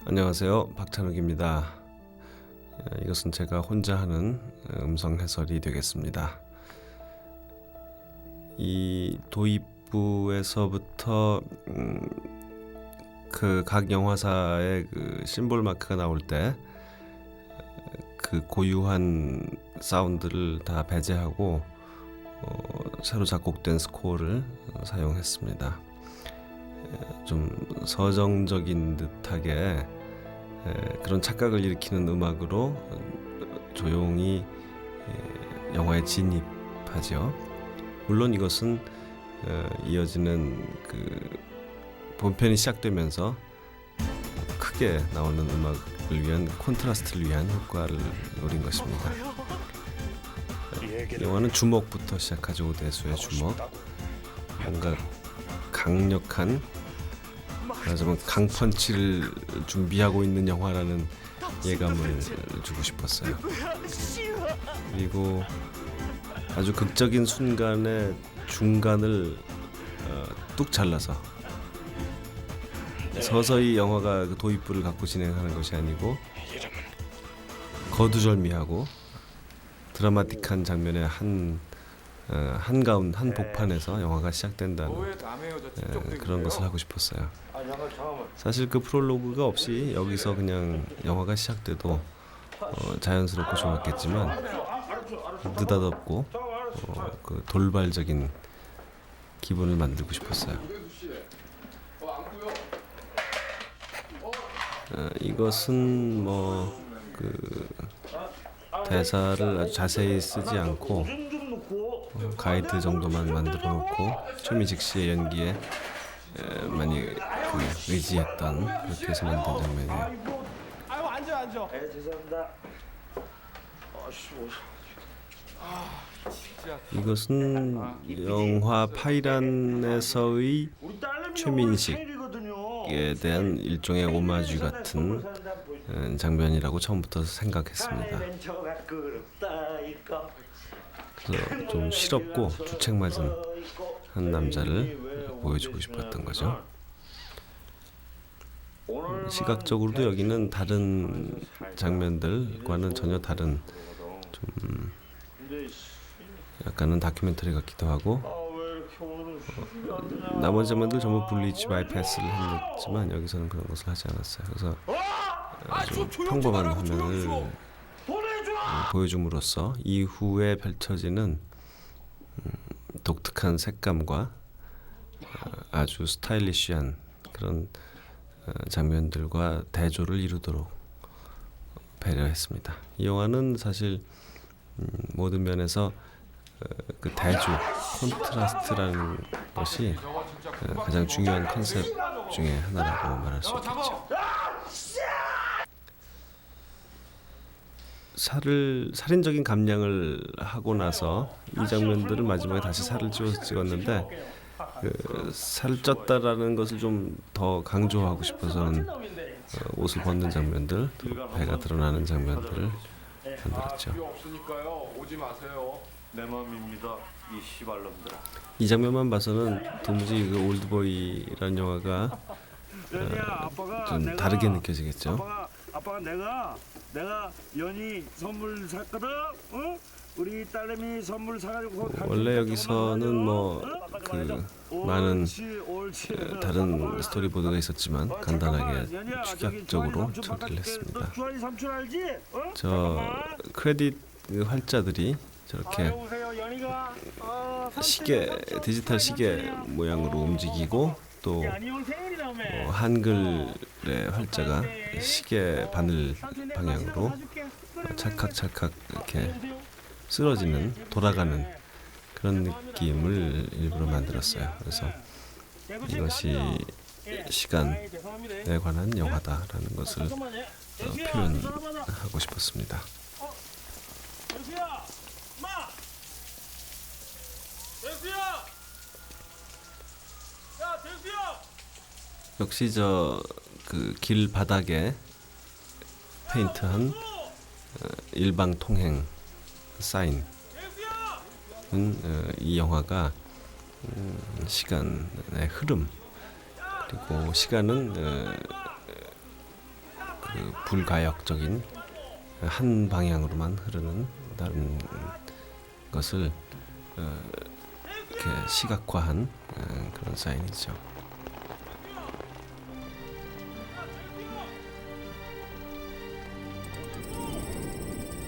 안녕하세요, 박찬욱입니다. 이것은 제가 혼자 하는 음성 해설이 되겠습니다. 이 도입부에서부터 그 각 영화사의 그 심볼 마크가 나올 때 그 고유한 사운드를 다 배제하고 새로 작곡된 스코어를 사용했습니다. 좀 서정적인 듯하게 그런 착각을 일으키는 음악으로 조용히 영화에 진입하죠. 물론 이것은 이어지는 그 본편이 시작되면서 크게 나오는 음악을 위한 콘트라스트를 위한 효과를 노린 것입니다. 영화는 주먹부터 시작하죠. 오대수의 주먹. 뭔가 강력한, 말하자면 강펀치를 준비하고 있는 영화라는 예감을 주고 싶었어요. 그리고 아주 극적인 순간에 중간을 뚝 잘라서 서서히 영화가 그 도입부를 갖고 진행하는 것이 아니고 거두절미하고 드라마틱한 장면의 한가운 한복판에서 영화가 시작된다는 그런 것을 하고 싶었어요. 사실 그 프롤로그가 없이 여기서 그냥 영화가 시작돼도 자연스럽고 좋았겠지만 느닷없고 그 돌발적인 기분을 만들고 싶었어요. 이것은 그 대사를 아주 자세히 쓰지 않고 가이드 정도만 만들어 놓고 최민식 씨의 연기에 많이 의지했던, 그렇게 해서 만든 장면이에요. 아유, 앉아. 죄송합니다. 이것은 영화 파이란에서의 최민식에 대한 일종의 오마주 같은 장면이라고 처음부터 생각했습니다. 그래서 좀 실없고 주책맞은 한 남자를 보여주고 싶었던 거죠. 시각적으로도 여기는 다른 장면들과는 전혀 다른, 좀 약간은 다큐멘터리 같기도 하고, 나머지 장면들 전부 블리치 바이패스를 했지만 여기서는 그런 것을 하지 않았어요. 그래서 아주 평범한 화면을 보여줌으로써 이후에 펼쳐지는 독특한 색감과 아주 스타일리시한 그런 장면들과 대조를 이루도록 배려했습니다. 이 영화는 사실 모든 면에서 그 대조, 콘트라스트라는 것이 가장 중요한 컨셉 중에 하나라고 말할 수 있겠죠. 살인적인 감량을 하고 나서 이 장면들을 마지막에 다시 살을 찌워서 찍었는데 살을 쪘다라는 것을 좀 더 강조하고 싶어서는 옷을 벗는 장면들, 또 배가 드러나는 장면들을 만들었죠. 오지 마세요. 내 맘입니다. 이 씨발놈들아. 이 장면만 봐서는 도무지 그 올드보이라는 영화가 좀 다르게 느껴지겠죠. 아빠가 내가 연희 선물 샀거든. 우리 딸내미 선물 사가지고 원래 여기서는 그 많은 다른 스토리보드가 있었지만 간단하게 축약적으로 처리를 했습니다. 저 크레딧 활자들이 저렇게 디지털 시계 모양으로 움직이고, 또 한글의 활자가 시계 바늘 방향으로 찰칵찰칵 이렇게 쓰러지는, 돌아가는 그런 느낌을 일부러 만들었어요. 그래서 이것이 시간에 관한 영화다라는 것을 표현하고 싶었습니다. 역시 그 길 바닥에 페인트한 일방 통행 사인은 이 영화가 시간의 흐름, 그리고 시간은 그 불가역적인 한 방향으로만 흐르는 다른 것을 이렇게 시각화한 그런 사인이죠.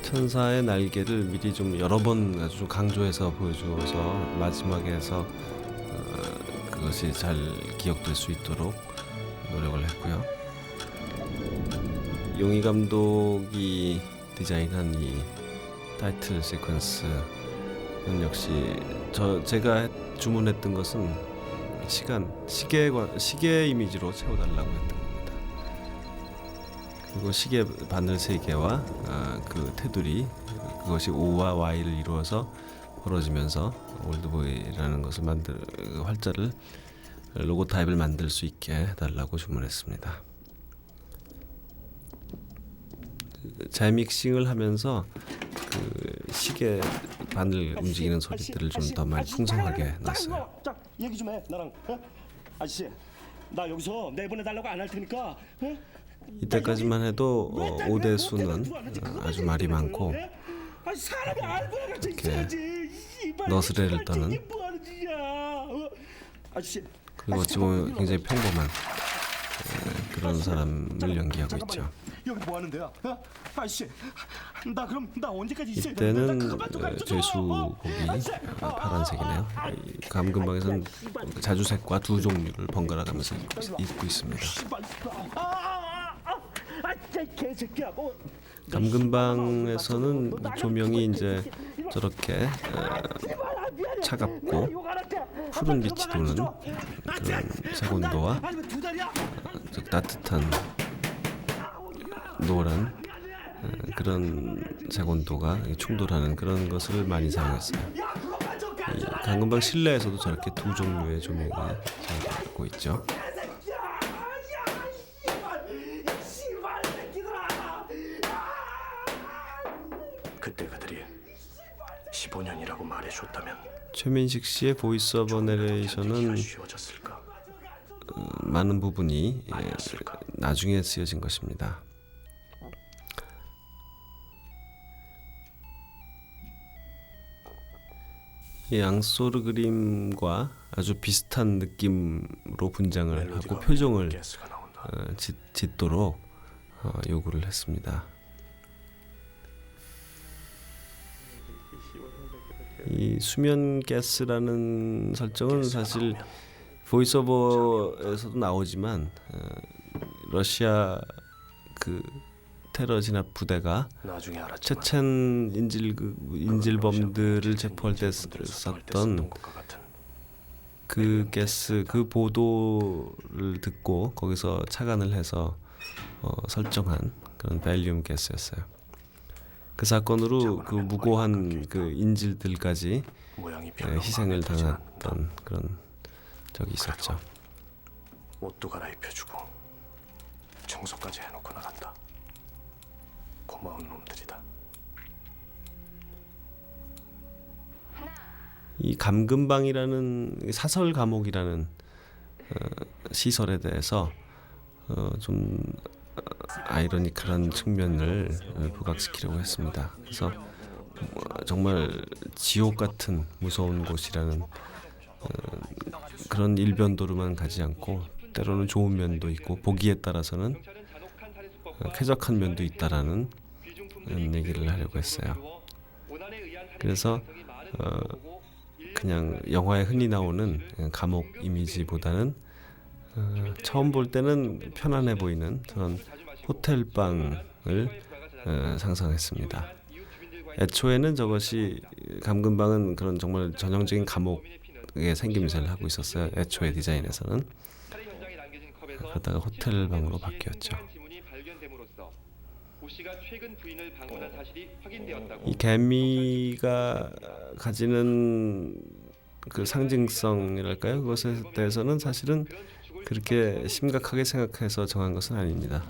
천사의 날개를 미리 좀 여러 번 아주 좀 강조해서 보여주어서 마지막에서 그것이 잘 기억될 수 있도록 노력을 했고요. 용희 감독이 디자인한 이 타이틀 시퀀스는 역시 제가 주문했던 것은 시계 이미지로 채워달라고 했던 겁니다. 그리고 시계 바늘 3개와 그 테두리, 그것이 O와 Y를 이루어서 벌어지면서 올드보이라는 것을 활자를 로고 타입을 만들 수 있게 해달라고 주문했습니다. 재믹싱을 하면서 그 시계 바늘 움직이는 소리들을 좀 더 많이 풍성하게 놨어요. 자, 얘기 좀 해, 나랑. 아저씨, 나 여기서 내보내달라고 안 할 테니까. 이때까지만 해도 오대수는 아주 말이 많고 이렇게 너스레를 떠는, 그리고 어찌 보면 굉장히 평범한 그런 사람을 연기하고 있죠. 여기 뭐 하는 데야? 아저씨, 나 언제까지 있어야 돼? 이때는 죄수복이 파란색이네요. 감금방에서는 자주색과 두 종류를 번갈아 가면서 입고 있습니다. 감금방에서는 조명이 이제 저렇게 차갑고 푸른 빛이 도는 그런 색온도와 따뜻한 노란 그런 색온도가 충돌하는 그런 것을 많이 사용했어요. 이 감금방 실내에서도 저렇게 두 종류의 조명이 사용되고 있죠. 그때 그들이 15년이라고 말해줬다면 최민식 씨의 보이스 오버 내레이션은 쉬워졌을까? 많은 부분이 나중에 쓰여진 것입니다. 이 앙소르 그림과 아주 비슷한 느낌으로 분장을 하고 표정을 짓도록 요구를 했습니다. 이 수면 가스라는 설정은 사실 보이스오버에서도 나오지만 러시아 그 테러 진압 부대가 체첸 인질범들을 체포할 때 썼던 그 가스, 그 보도를 듣고 거기서 착안을 해서 설정한 그런 벨륨 가스였어요. 그 사건으로 그 무고한 그 인질들까지 희생을 당했던 그런 적이 있었죠. 옷도 갈아입혀주고 청소까지 해놓고 나간다. 고마운 놈들이다. 이 감금방이라는 사설 감옥이라는 시설에 대해서 좀 아이러니컬한 측면을 부각시키려고 했습니다. 그래서 정말 지옥 같은 무서운 곳이라는 그런 일변도로만 가지 않고 때로는 좋은 면도 있고 보기에 따라서는 쾌적한 면도 있다라는 얘기를 하려고 했어요. 그래서 그냥 영화에 흔히 나오는 감옥 이미지보다는 처음 볼 때는 편안해 보이는 그런 호텔 방을 상상했습니다. 애초에는 저것이 감금방은 그런 정말 전형적인 감옥의 생김새를 하고 있었어요. 애초에 디자인에서는. 그러다가 호텔 방으로 바뀌었죠. 이 개미가 가지는 그 상징성이랄까요? 그것에 대해서는 사실은 그렇게 심각하게 생각해서 정한 것은 아닙니다.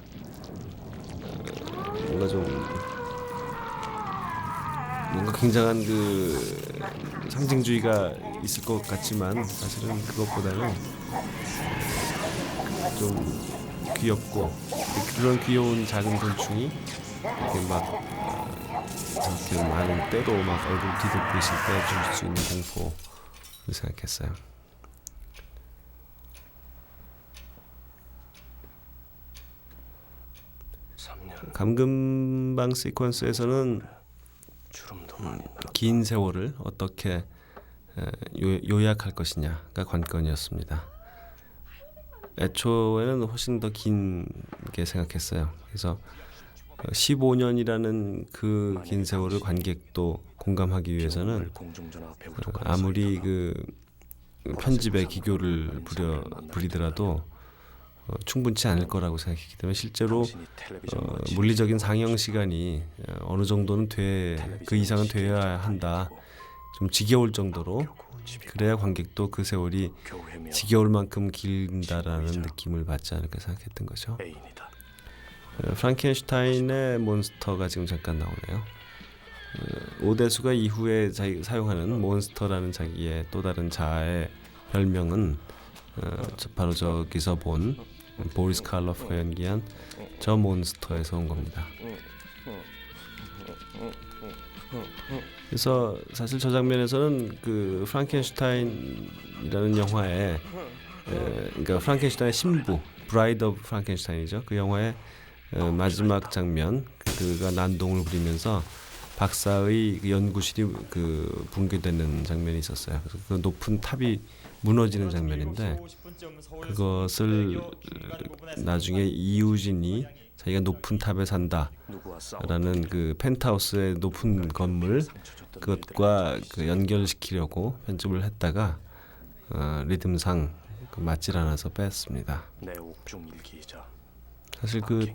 뭔가 굉장한 그 상징주의가 있을 것 같지만 사실은 그것보다는 좀 귀엽고 그런 귀여운 작은 곤충이 이렇게 막 이렇게 많은 때로 막 얼굴 뒤덮고 있을 때 줄 수 있는 공포를 생각했어요. 감금방 시퀀스에서는 긴 세월을 어떻게 요약할 것이냐가 관건이었습니다. 애초에는 훨씬 더 길게 생각했어요. 그래서 15년이라는 그 긴 세월을 관객도 공감하기 위해서는 아무리 그 편집에 기교를 부리더라도 충분치 않을 거라고 생각했기 때문에 실제로 물리적인 상영 시간이 어느 정도는 그 이상은 돼야 한다. 좀 지겨울 정도로 그래야 관객도 그 세월이 지겨울 만큼 길다라는 느낌을 받지 않을까 생각했던 거죠. 프랑켄슈타인의 몬스터가 지금 잠깐 나오네요. 오대수가 이후에 사용하는 몬스터라는 자기의 또 다른 자아의 별명은 바로 저기서 본 보리스 칼로프가 연기한 저 몬스터에서 온 겁니다. 그래서 사실 저 장면에서는 그 프랑켄슈타인이라는 영화에 그러니까 프랑켄슈타인의 신부 브라이드 오브 프랑켄슈타인이죠. 그 영화의 마지막 장면 그가 난동을 부리면서 박사의 그 연구실이 그 붕괴되는 장면이 있었어요. 그래서 그 높은 탑이 무너지는 장면인데 그것을 나중에 이우진이 자기가 높은 탑에 산다라는 그 펜트하우스의 높은 건물 그것과 그 연결시키려고 편집을 했다가 리듬상 맞질 않아서 뺐습니다. 사실 그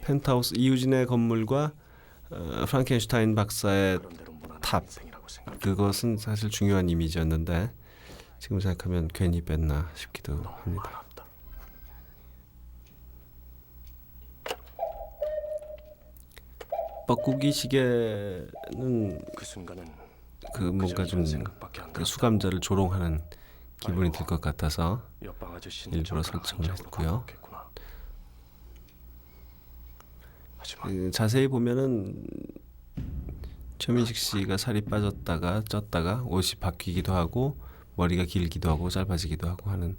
펜트하우스 이우진의 건물과 프랑켄슈타인 박사의 탑 그것은 사실 중요한 이미지였는데 지금 생각하면 괜히 뺐나 싶기도 합니다. 뻐꾸기 시계는 그 뭔가 좀 그 수감자를 조롱하는 기분이 들 것 같아서 일부러 설정을 했고요. 자세히 보면은 최민식 씨가 살이 빠졌다가 쪘다가 옷이 바뀌기도 하고 머리가 길기도 하고 짧아지기도 하고 하는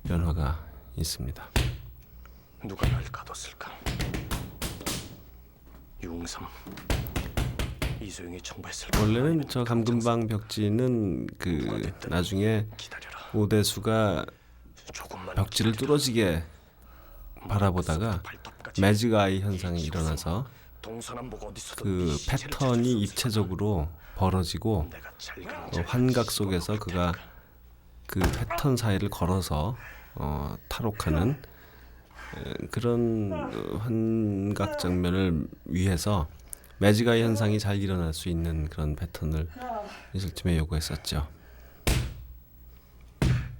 변화가 있습니다. 누가 날 가뒀을까? 유웅삼 이소영이 청부했을까? 원래는 저 감금방 벽지는 그 나중에 오대수가 벽지를 뚫어지게 바라보다가 매직 아이 현상이 일어나서 그 패턴이 입체적으로 벌어지고 환각 속에서 그가 그 패턴 사이를 걸어서 탈옥하는 그런 환각 장면을 위해서 매직 아이 현상이 잘 일어날 수 있는 그런 패턴을 미술팀에 요구했었죠.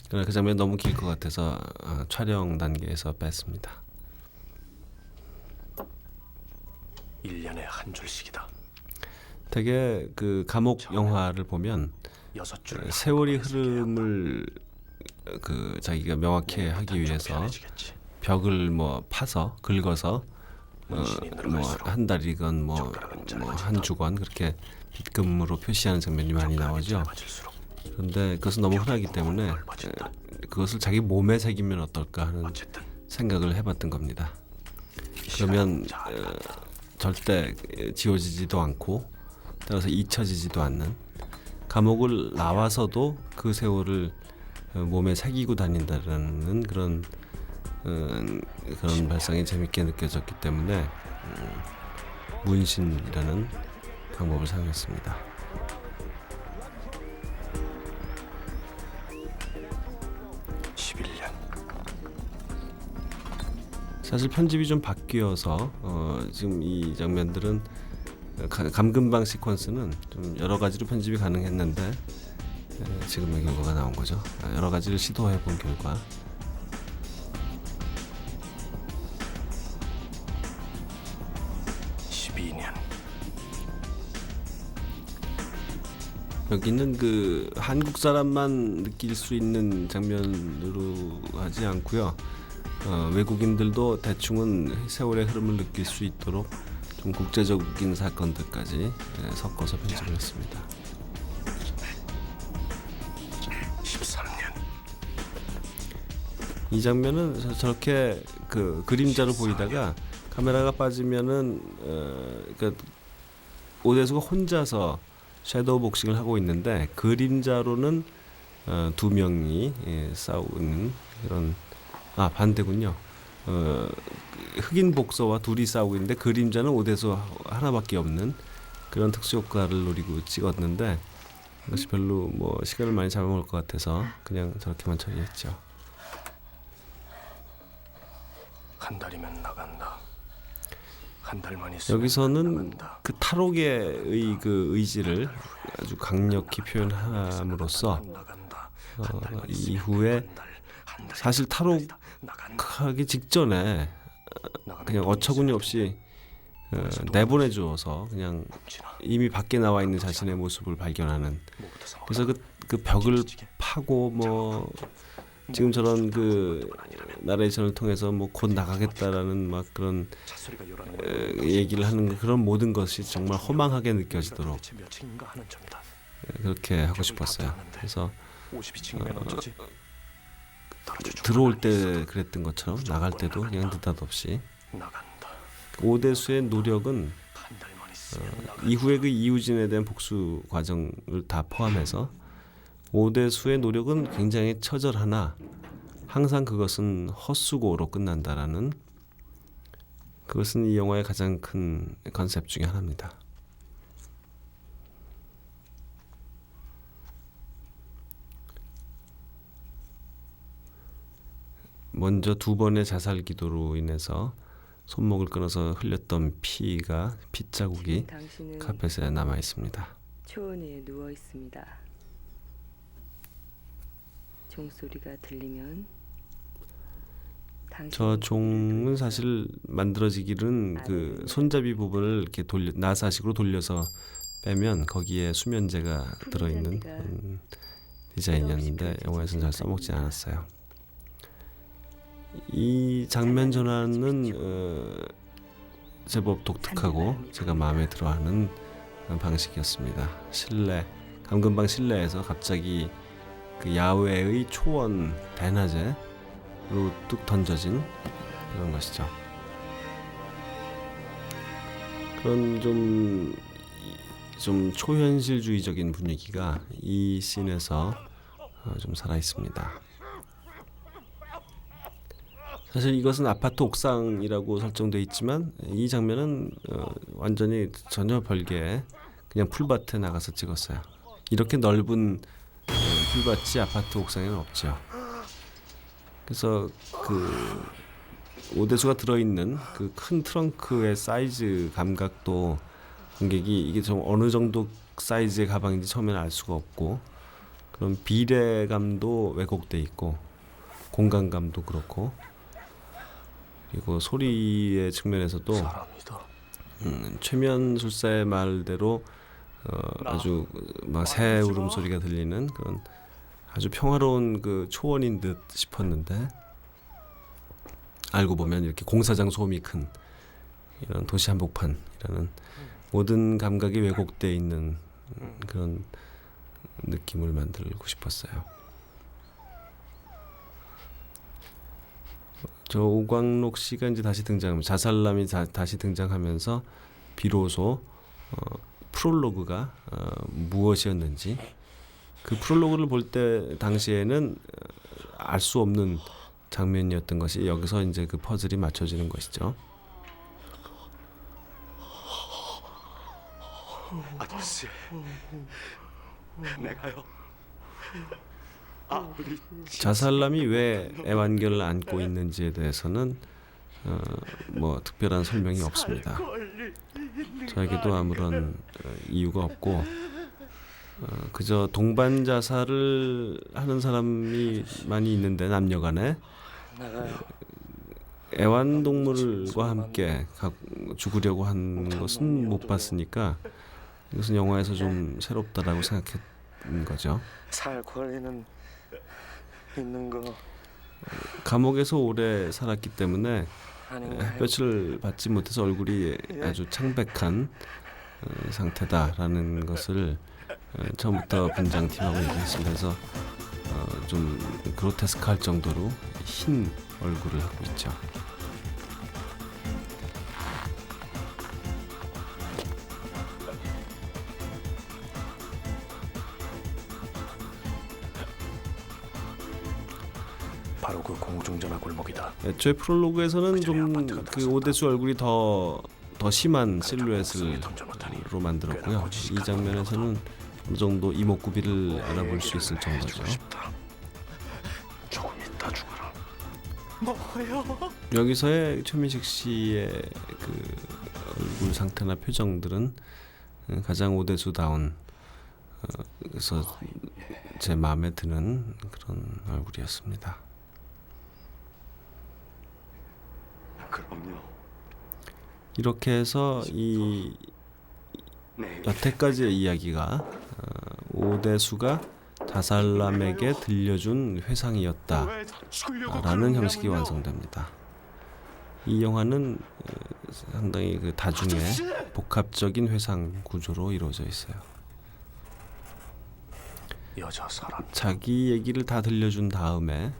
그러나 그 장면이 너무 길 것 같아서 촬영 단계에서 뺐습니다. 1년에 한 줄씩이다. 되게 그 감옥 영화를 보면 6줄 세월이 흐름을 그 자기가 명확히 하기 위해서 벽을 뭐 파서 긁어서 뭐 한 달이건 뭐 한 주건 그렇게 빗금으로 표시하는 장면이 많이 나오죠. 그런데 그것은 너무 흔하기 때문에 그것을 자기 몸에 새기면 어떨까 하는 생각을 해봤던 겁니다. 그러면 절대 지워지지도 않고 따라서 잊혀지지도 않는 감옥을 나와서도 그 세월을 몸에 새기고 다닌다는 그런 발상이 재밌게 느껴졌기 때문에 문신이라는 방법을 사용했습니다. 사실 편집이 좀 바뀌어서 지금 이 장면들은 감금방 시퀀스는 좀 여러 가지로 편집이 가능했는데 지금의 결과가 나온 거죠. 여러 가지를 시도해 본 결과 12년 여기는 그 한국 사람만 느낄 수 있는 장면으로 하지 않고요. 외국인들도 대충은 세월의 흐름을 느낄 수 있도록 좀 국제적인 사건들까지 섞어서 편집을 했습니다. 13년. 이 장면은 저렇게 그 그림자로 보이다가 카메라가 빠지면은 그러니까 오대수가 혼자서 섀도우 복싱을 하고 있는데 그림자로는 두 명이 싸우는 그런 반대군요. 흑인 복서와 둘이 싸우고 있는데 그림자는 오대수 하나밖에 없는 그런 특수 효과를 노리고 찍었는데 그것이 별로 뭐 시간을 많이 잡아먹을 것 같아서 그냥 저렇게만 처리했죠. 한 달이면 나간다. 한 달만 있으면 여기서는 나간다. 그 탈옥의 그 의지를 아주 강력히 표현함으로써 나간다. 이후에 사실 탈옥하기 직전에 그냥 어처구니 없이 내보내 주어서 그냥 이미 밖에 나와 있는 자신의 모습을 발견하는 그래서 그 벽을 파고 뭐 지금 저런 그 나레이션을 통해서 뭐 곧 나가겠다라는 막 그런 얘기를 하는 그런 모든 것이 정말 허망하게 느껴지도록 그렇게 하고 싶었어요. 그래서 들어올 때 그랬던 것처럼 나갈 때도 그냥 느닷없이 오대수의 노력은 이후에 그 이우진에 대한 복수 과정을 다 포함해서 오대수의 노력은 굉장히 처절하나 항상 그것은 헛수고로 끝난다라는 그것은 이 영화의 가장 큰 컨셉 중에 하나입니다. 먼저 두 번의 자살 기도로 인해서 손목을 끊어서 흘렸던 피가 핏자국이 카펫에 남아 있습니다. 초원위에 누워 있습니다. 종소리가 들리면 저 종은 사실 만들어지기는 그 손잡이 부분을 이렇게 나사식으로 돌려서 빼면 거기에 수면제가 들어있는 디자인이었는데 영화에서는 잘 써먹지 않았어요. 이 장면 전환은 제법 독특하고 제가 마음에 들어하는 방식이었습니다. 감금방 실내에서 갑자기 그 야외의 초원 대낮에로 뚝 던져진 그런 것이죠. 그런 좀 초현실주의적인 분위기가 이 씬에서 좀 살아 있습니다. 사실 이것은 아파트 옥상이라고 설정되어 있지만 이 장면은 완전히 전혀 별개의 그냥 풀밭에 나가서 찍었어요. 이렇게 넓은 풀밭이 아파트 옥상에는 없죠. 그래서 그 오대수가 들어있는 그 큰 트렁크의 사이즈 감각도 관객이 이게 좀 어느 정도 사이즈의 가방인지 처음에는 알 수가 없고 그런 비례감도 왜곡돼 있고 공간감도 그렇고 그리고 소리의 측면에서도 최면술사의 말대로 아주 막 새 울음소리가 들리는 그런 아주 평화로운 그 초원인 듯 싶었는데 알고 보면 이렇게 공사장 소음이 큰 이런 도시 한복판이라는 모든 감각이 왜곡되어 있는 그런 느낌을 만들고 싶었어요. 저 오광록 씨가 이제 다시 등장하면서 자살남이 다시 등장하면서 비로소 프롤로그가 무엇이었는지 그 프롤로그를 볼 때 당시에는 알 수 없는 장면이었던 것이 여기서 이제 그 퍼즐이 맞춰지는 것이죠. 아저씨, 내가요. 우리 자살남이 왜 애완견을 안고 있는지에 대해서는 뭐 특별한 설명이 없습니다. 저에게도 아무런 이유가 없고 그저 동반 자살을 하는 사람이 많이 있는데 남녀간에 애완동물과 함께 죽으려고 하는 것은 못 봤으니까 이것은 영화에서 좀 새롭다라고 생각했던 거죠. 살 권리는 있는 거 감옥에서 오래 살았기 때문에 햇볕을 받지 못해서 얼굴이 아주 창백한 상태다라는 것을 처음부터 분장팀하고 얘기했습니다. 그래서 좀 그로테스크할 정도로 흰 얼굴을 하고 있죠. 바로 그 공중전화 골목이다. 애초에 프롤로그에서는 좀 그 오대수 얼굴이 더 심한 실루엣으로 만들었고요. 이 장면에서는 어느 정도 이목구비를 알아볼 수 있을 정도죠. 조금 있다 죽어라. 여기서의 최민식 씨의 그 얼굴 상태나 표정들은 가장 오대수다운 그래서 제 마음에 드는 그런 얼굴이었습니다. 그럼요. 이렇게 해서 이 여태까지의 이야기가 오대수가 자살남에게 들려준 회상이었다라는 형식이 완성됩니다. 이 영화는 상당히 그 다중의 복합적인 회상 구조로 이루어져 있어요. 여자 사람. 자기 얘기를 다 들려준 다음에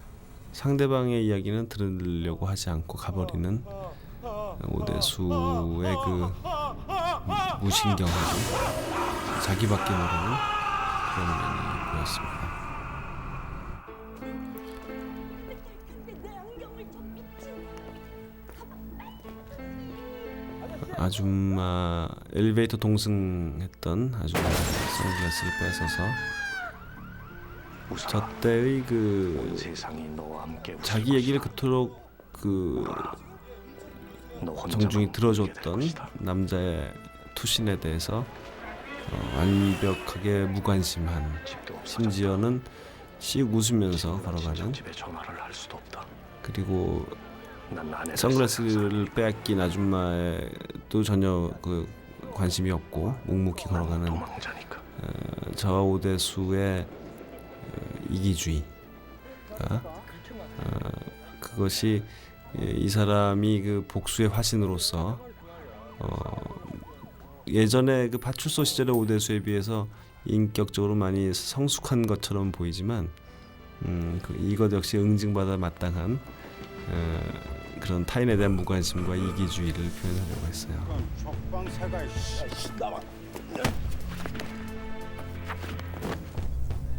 상대방의 이야기는 들으려고 하지 않고 가버리는 오대수의 그 무신경하고 자기밖에 모르는 그런 면이 보였습니다. 아줌마 엘리베이터 동승했던 아줌마 선글라스를 뺏어서 저 때의 그 세상이 너와 함께 자기 얘기를 그토록 그 정중히 들어줬던 남자의 투신에 대해서 완벽하게 무관심한, 심지어는 씩 웃으면서 걸어가는, 그리고 선글라스를 빼앗긴 아줌마에 또 전혀 그 관심이 없고 묵묵히 걸어가는 저 오대수의 이기주의가 그것이 이 사람이 그 복수의 화신으로서 예전에 그 파출소 시절의 오대수에 비해서 인격적으로 많이 성숙한 것처럼 보이지만 이것 역시 응징받아 마땅한 그런 타인에 대한 무관심과 이기주의를 표현하려고 했어요.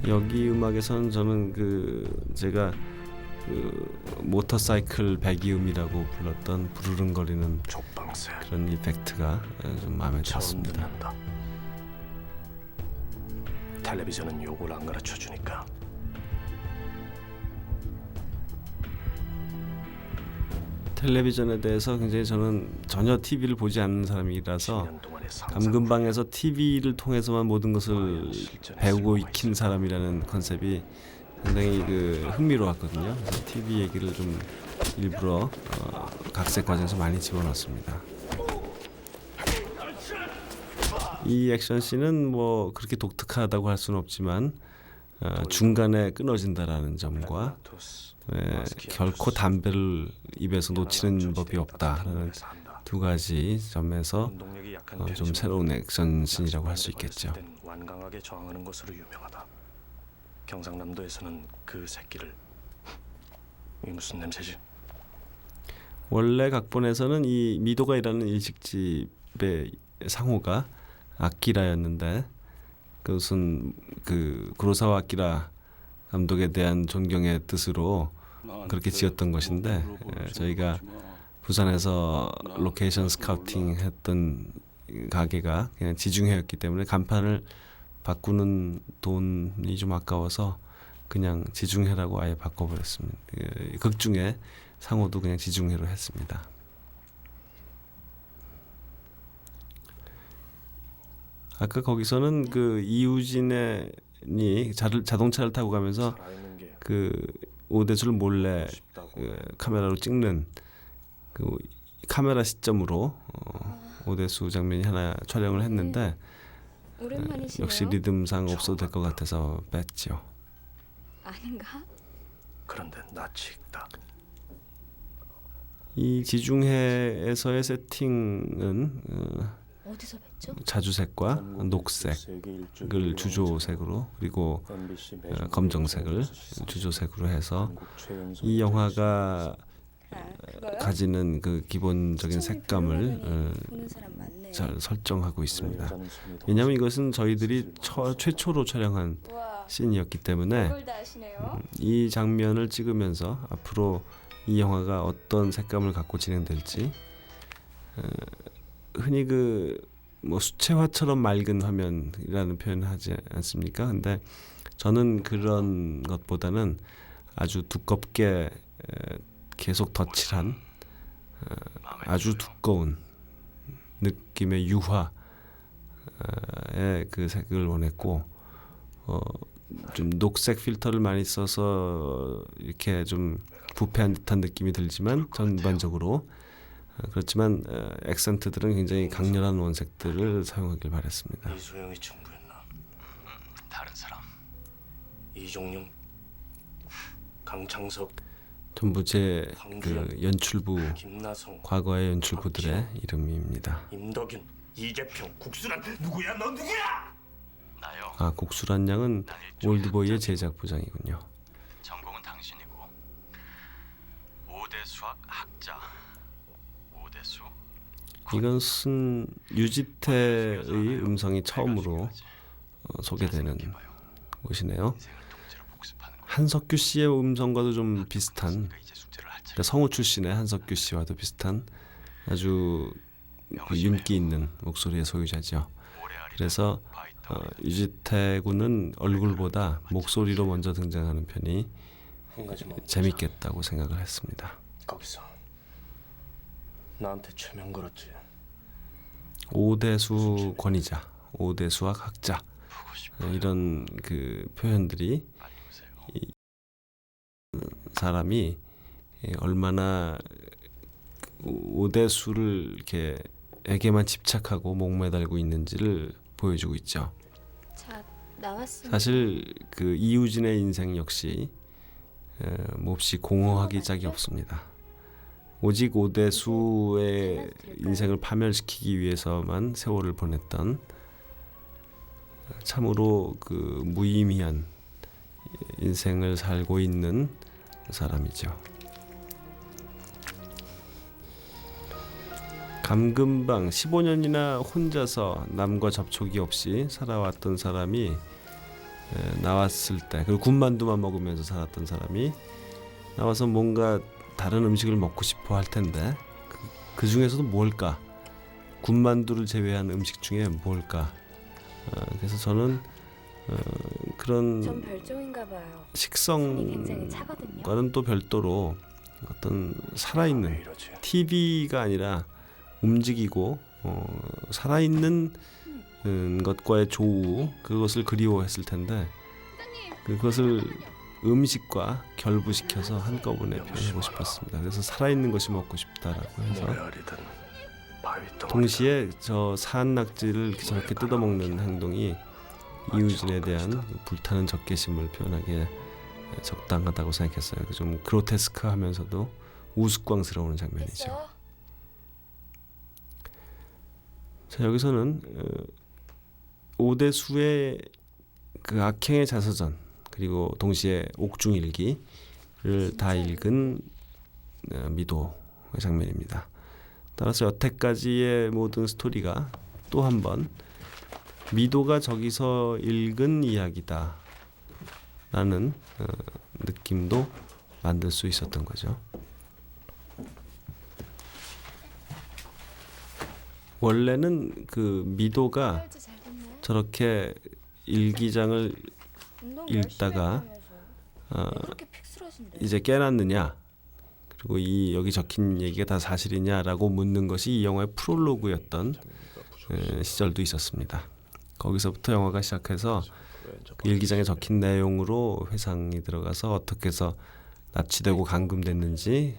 여기 음악에서는 저는 제가 모터사이클 배기음이라고 불렀던 부르릉거리는 그런 이펙트가 좀 마음에 들었습니다. 텔레비전은 요걸 안 가르쳐 주니까. 텔레비전에 대해서 굉장히 저는 전혀 TV를 보지 않는 사람이라서 감금방에서 TV를 통해서만 모든 것을 배우고 익힌 사람이라는 컨셉이 상당히 흥미로웠거든요. 그래서 TV 얘기를 좀 일부러 각색 과정에서 많이 집어넣습니다. 이 액션씬은 뭐 그렇게 독특하다고 할 수는 없지만 중간에 끊어진다라는 점과 결코 담배를 입에서 놓치는 법이 없다라는 두 가지 점에서 좀 새로운 액션씬이라고 할 수 있겠죠. 완강하게 저항하는 것으로 유명하다. 경상남도에서는 그 새끼를 이 무슨 냄새지? 원래 각본에서는 이 미도가이라는 일식집의 상호가 아키라였는데 그것은 구로사와 아키라 감독에 대한 존경의 뜻으로 그렇게 지었던 것인데 저희가 부산에서 로케이션 스카우팅 했던 가게가 그냥 지중해였기 때문에 간판을 바꾸는 돈이 좀 아까워서 그냥 지중해라고 아예 바꿔버렸습니다. 극중에 상호도 그냥 지중해로 했습니다. 아까 거기서는 이우진이 자동차를 타고 가면서 오대수를 몰래 카메라로 찍는 카메라 시점으로 오대수 장면이 하나 촬영을 했는데 오랜만이시네요. 역시 리듬상 없어도 될 것 같아서 뺐죠. 아닌가? 그런데 낯이 익다. 이 지중해에서의 세팅은 어디서 뵀죠? 자주색과 녹색을 주조색으로 그리고 검정색을 주조색으로 해서 이 영화가 그거요? 가지는 그 기본적인 색감을 보는 사람 많네요. 잘 설정하고 있습니다. 왜냐하면 이것은 저희들이 최초로 촬영한 와, 씬이었기 때문에 그걸 다 아시네요. 이 장면을 찍으면서 앞으로 이 영화가 어떤 색감을 갖고 진행될지 흔히 그 뭐 수채화처럼 맑은 화면이라는 표현을 하지 않습니까? 근데 저는 그런 것보다는 아주 두껍게 계속 덧칠한 아주 두꺼운 느낌의 유화의 그 색을 원했고 좀 녹색 필터를 많이 써서 이렇게 좀 부패한 듯한 느낌이 들지만 전반적으로 그렇지만 액센트들은 굉장히 강렬한 원색들을 사용하길 바랬습니다. 이소영이 친구였나? 다른 사람. 이종용, 강창석, 전부 제 그 연출부 김나성, 과거의 연출부들의 이름입니다. 임덕윤, 이재평, 국수란 누구야? 너 누구야? 나요. 아 곡수란 양은 올드보이의 제작 부장이군요. 전공은 당신이고 5대 수학 학자. 5대수. 이것은 유지태의 음성이 처음으로 소개되는 곳이네요. 한석규 씨의 음성과도 좀 비슷한, 그러니까 성우 출신의 한석규 씨와도 비슷한 아주 그 윤기 있는 목소리의 소유자죠. 그래서 유지태 군은 얼굴보다 목소리로 먼저 등장하는 편이 재밌겠다고 생각을 했습니다. 거기서 나한테 최면 걸었지. 오대수 권위자, 오대수학 학자 이런 그 표현들이 이 사람이 얼마나 오대수를 이렇게 에게만 집착하고 목매달고 있는지를 보여주고 있죠. 자, 나왔습니다. 사실 그 이우진의 인생 역시 몹시 공허하기 짝이 없습니다. 오직 오대수의 인생을 파멸시키기 위해서만 세월을 보냈던 참으로 그 무의미한 인생을 살고 있는 사람이죠. 감금방 15년이나 혼자서 남과 접촉이 없이 살아왔던 사람이 나왔을 때, 그리고 군만두만 먹으면서 살았던 사람이 나와서 뭔가 다른 음식을 먹고 싶어 할 텐데 그 중에서도 뭘까? 군만두를 제외한 음식 중에 뭘까? 그래서 저는 전 그런 별종인가 봐요. 손이 굉장히 차거든요. 식성과는 또 별도로 어떤 살아있는 이러지? TV가 아니라 움직이고 살아있는 것과의 조우, 그것을 그리워했을 텐데 그것을 음식과 결부시켜서 한꺼번에 표현하고 싶었습니다. 그래서 살아있는 것이 먹고 싶다라고 해서 모래알이든 바위 덩어리. 동시에 저 산낙지를 저렇게 뜯어먹는 행동이 이우진에 대한 불타는 적개심을 표현하기에 적당하다고 생각했어요. 좀 그로테스크하면서도 우스꽝스러운 장면이죠. 됐어요? 자, 여기서는 오대수의 그 악행의 자서전 그리고 동시에 옥중일기를 다 읽은 미도의 장면입니다. 따라서 여태까지의 모든 스토리가 또 한 번 미도가 저기서 읽은 이야기다 라는 느낌도 만들 수 있었던 거죠. 원래는 그 미도가 잘 됐나요? 저렇게 일기장을 운동 읽다가 열심히 했다면서요. 왜 그렇게 픽스러진데? 이제 깨놨느냐 그리고 이 여기 적힌 얘기가 다 사실이냐라고 묻는 것이 이 영화의 프롤로그였던 시절도 있었습니다. 거기서부터 영화가 시작해서 그 일기장에 적힌 내용으로 회상이 들어가서 어떻게 해서 납치되고 감금됐는지를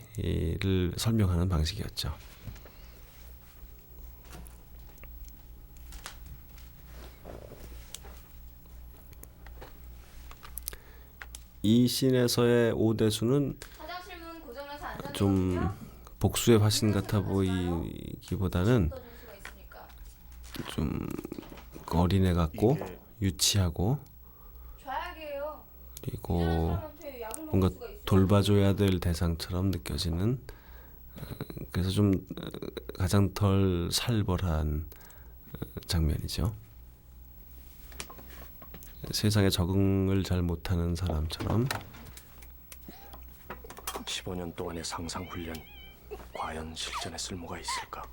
설명하는 방식이었죠. 이 씬에서의 오대수는 화장실 문 고장나서 안 좀 복수의 화신 같아 보이기보다는 좀 어린애 같고 유치하고 좌약이에요. 그리고 사람한테 약을 먹을 뭔가 수가 있어요. 돌봐줘야 될 대상처럼 느껴지는 그래서 좀 가장 덜 살벌한 장면이죠. 세상에 적응을 잘 못하는 사람처럼 15년 동안의 상상 훈련 과연 실전에 쓸모가 있을까?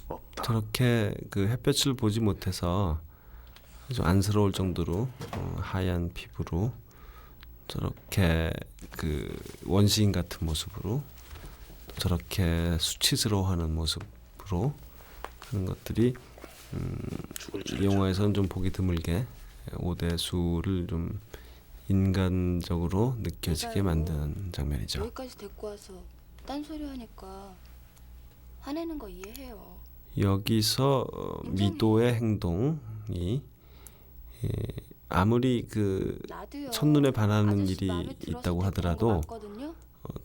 없다. 저렇게 그 햇볕을 보지 못해서 좀 안쓰러울 정도로 하얀 피부로 저렇게 그 원시인 같은 모습으로 저렇게 수치스러워하는 모습으로 하는 것들이 이 영화에서는 좀 보기 드물게 오대수를 좀 인간적으로 느껴지게 만드는 장면이죠. 여기까지 데리고 와서 딴소리 하니까 화내는 거 이해해요. 여기서 미도의 행동이 아무리 그 나도요. 첫눈에 반하는 아저씨 일이 마음에 들었을 있다고 때 하더라도 그런 거 맞거든요?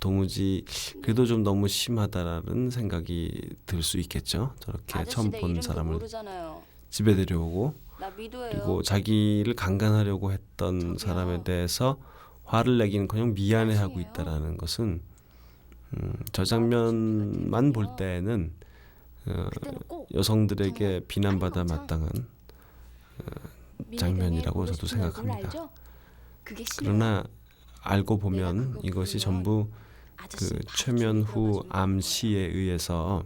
도무지 그래도 좀 너무 심하다라는 생각이 들 수 있겠죠. 저렇게 아저씨 처음 내 본 이름도 사람을 모르잖아요. 집에 데려오고 나 미도예요. 그리고 자기를 강간하려고 했던 저기요. 사람에 대해서 화를 내기는커녕 미안해하고 사실이에요. 있다라는 것은 저 장면만 볼 때에는 그때는 꼭 여성들에게 비난받아 아니, 마땅한 미래 장면이라고 보고 저도 싶은 얼굴 생각합니다. 알죠? 그게 싫어요. 그러나 알고 내가 보면 그거 이것이 부르면 전부 아저씨 그 바로 최면후 들어가지고 그러는 암시에 의해서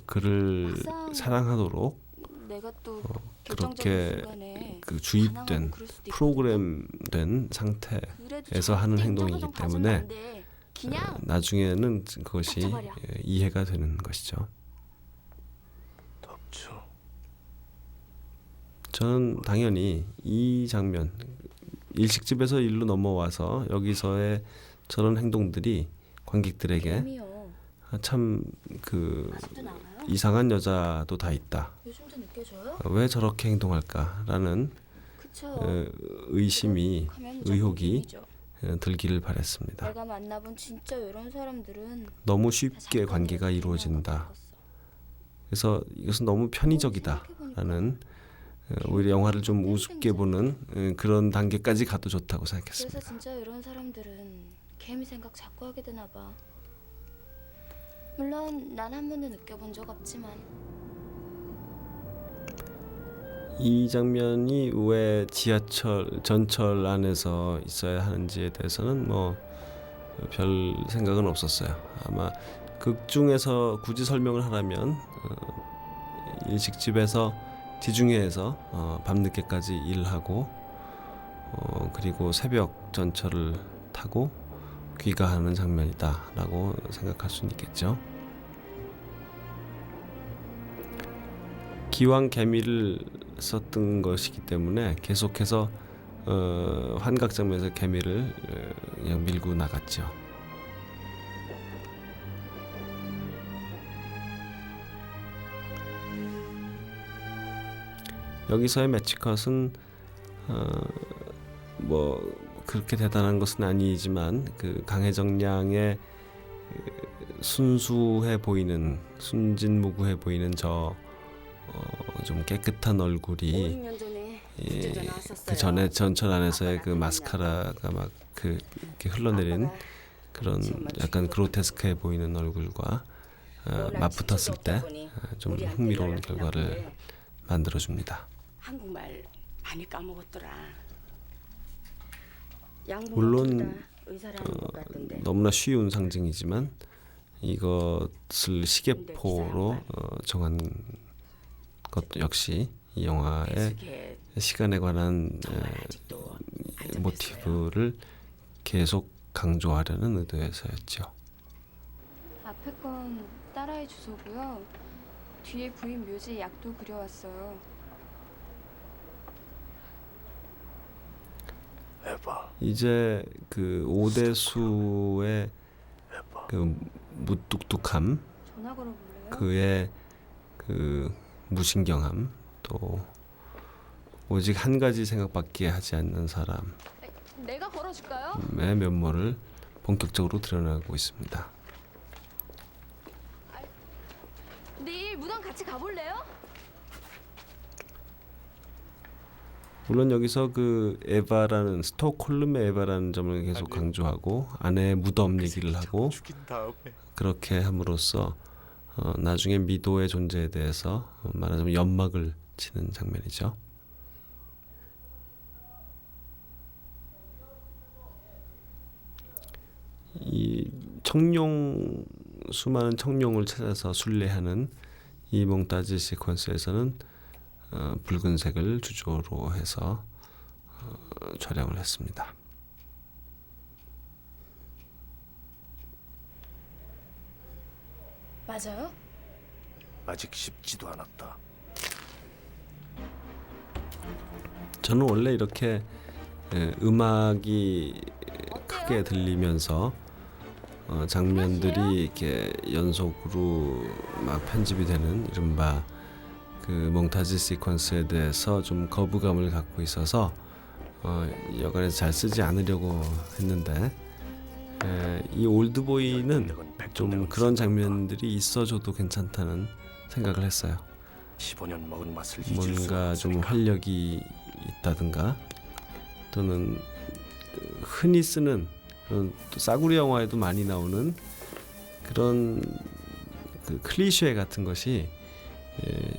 그를 막상 사랑하도록 내가 또 그렇게 결정적인 순간에 그 주입된 반항하고 그럴 수도 있거든요. 프로그램된 그래도 상태에서 하는 절대 행동이기 인정사정 봐주면 때문에 안 돼. 그냥 나중에는 그것이 닥쳐버려. 이해가 되는 것이죠. 덕주. 저는 당연히 이 장면 일식집에서 일로 넘어와서 여기서의 저런 행동들이 관객들에게 재미요. 참 그 아직도 나와요? 이상한 여자도 다 있다. 요즘도 느껴져요? 왜 저렇게 행동할까라는 그쵸. 의심이 하면 의혹이 무조건 들기를 바랬습니다. 내가 만나본 진짜 이런 사람들은 너무 다 쉽게 잠깐이라도 관계가 그냥 이루어진다. 바꿨어. 그래서 이것은 너무 편의적이다라는 오히려 영화를 좀 우습게 보는 그런 단계까지 가도 좋다고 그래서 생각했습니다. 진짜 이런 사람들은 개미 생각 자꾸 하게 되나 봐. 물론 난 한 번도 느껴본 적 없지만 이 장면이 왜 전철 안에서 있어야 하는지에 대해서는 뭐 별 생각은 없었어요. 아마 극 중에서 굳이 설명을 하라면 일식집에서 지중해에서 밤늦게까지 일하고 그리고 새벽 전철을 타고 귀가하는 장면이다라고 생각할 수는 있겠죠. 기왕 개미를 썼던 것이기 때문에 계속해서 환각 장면에서 개미를 그냥 밀고 나갔죠. 여기서의 매치컷은 뭐 그렇게 대단한 것은 아니지만 그 강혜정 양의 순수해 보이는 순진무구해 보이는 저 좀 깨끗한 얼굴이 5-6년 전에 문제가 나왔었어요. 그 전에 전철 안에서의 그 마스카라가 막 그 이렇게 흘러내린 아빠가 그런 정말 약간 죽어도 그로테스크해 보이는 얼굴과 맞붙었을 때 좀 흥미로운 결과를 만들어줍니다. 한국말 많이 까먹었더라. 물론 의사라는 것 같던데. 너무나 쉬운 상징이지만 이것을 시계포로 정한 것 역시 이 영화의 배수계 시간에 관한 정말 아직도 안 잡혔어요. 모티브를 계속 강조하려는 의도에서였죠. 앞에 건 딸아이 주소고요. 뒤에 부인 묘지에 약도 그려왔어요. 에바. 이제 그 오대수의 그 무뚝뚝함, 전화 걸어볼래요? 그의 그 무신경함, 또 오직 한 가지 생각밖에 하지 않는 사람의 내가 걸어줄까요? 면모를 본격적으로 드러나고 있습니다. 내일 무덤 같이 가볼래요? 물론 여기서 그 에바라는 스톡홀름의 에바라는 점을 계속 강조하고 아내의 무덤 얘기를 하고 그렇게 함으로써 나중에 미도의 존재에 대해서 말하자면 연막을 치는 장면이죠. 이 청룡 수많은 청룡을 찾아서 순례하는 이 몽타즈 시퀀스에서는 붉은색을 주조로 해서 촬영을 했습니다. 맞아요? 아직 쉽지도 않았다. 저는 원래 이렇게 음악이 크게 들리면서 장면들이 이렇게 연속으로 막 편집이 되는 이른바 그 몽타즈 시퀀스에 대해서 좀 거부감을 갖고 있어서 여간에서 잘 쓰지 않으려고 했는데 이 올드보이는 좀 그런 장면들이 있어줘도 괜찮다는 생각을 했어요. 15년 먹은 맛을 잊을 수 뭔가 좀 없으니까. 활력이 있다든가 또는 흔히 쓰는 그런 또 싸구려 영화에도 많이 나오는 그런 그 클리셰 같은 것이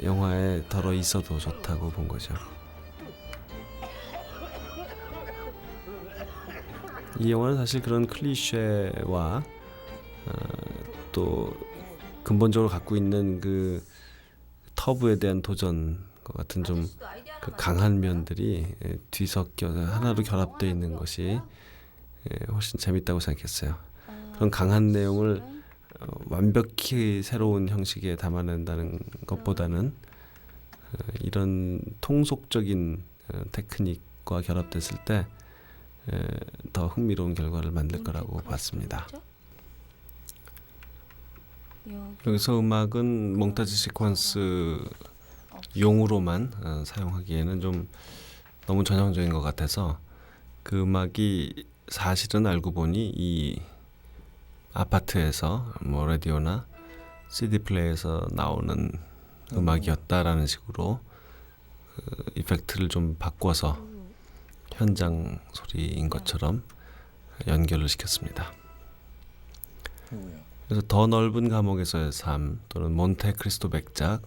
영화에 덜어 있어도 좋다고 본 거죠. 이 영화는 사실 그런 클리셰와 또 근본적으로 갖고 있는 그 터부에 대한 도전 같은 좀 그 강한 면들이 뒤섞여 하나로 결합되어 있는 것이 훨씬 재밌다고 생각했어요. 그런 강한 내용을 완벽히 새로운 형식에 담아낸다는 것보다는 이런 통속적인 테크닉과 결합됐을 때 더 흥미로운 결과를 만들 거라고 봤습니다. 여기서 음악은 몽타즈 시퀀스 용으로만 사용하기에는 좀 너무 전형적인 것 같아서 그 음악이 사실은 알고 보니 이 아파트에서 뭐 라디오나 CD 플레이에서 나오는 음악이었다라는 식으로 그 이펙트를 좀 바꿔서 현장 소리인 것처럼 연결을 시켰습니다. 그래서 더 넓은 감옥에서의 삶 또는 몬테크리스토 백작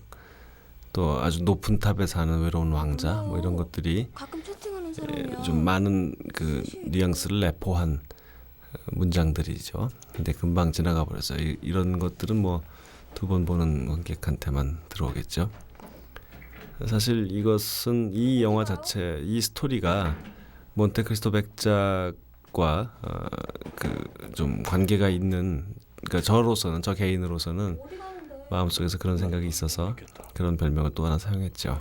또 아주 높은 탑에 사는 외로운 왕자 뭐 이런 것들이 가끔 채팅하는 사람이야. 좀 많은 그 뉘앙스를 내포한 문장들이죠. 근데 금방 지나가 버렸어요. 이런 것들은 뭐 두 번 보는 관객한테만 들어오겠죠. 사실 이것은 이 영화 자체, 이 스토리가 몬테크리스토 백작과 그 좀 관계가 있는, 그러니까 저로서는, 저 개인으로서는 마음속에서 그런 생각이 있어서 그런 별명을 또 하나 사용했죠.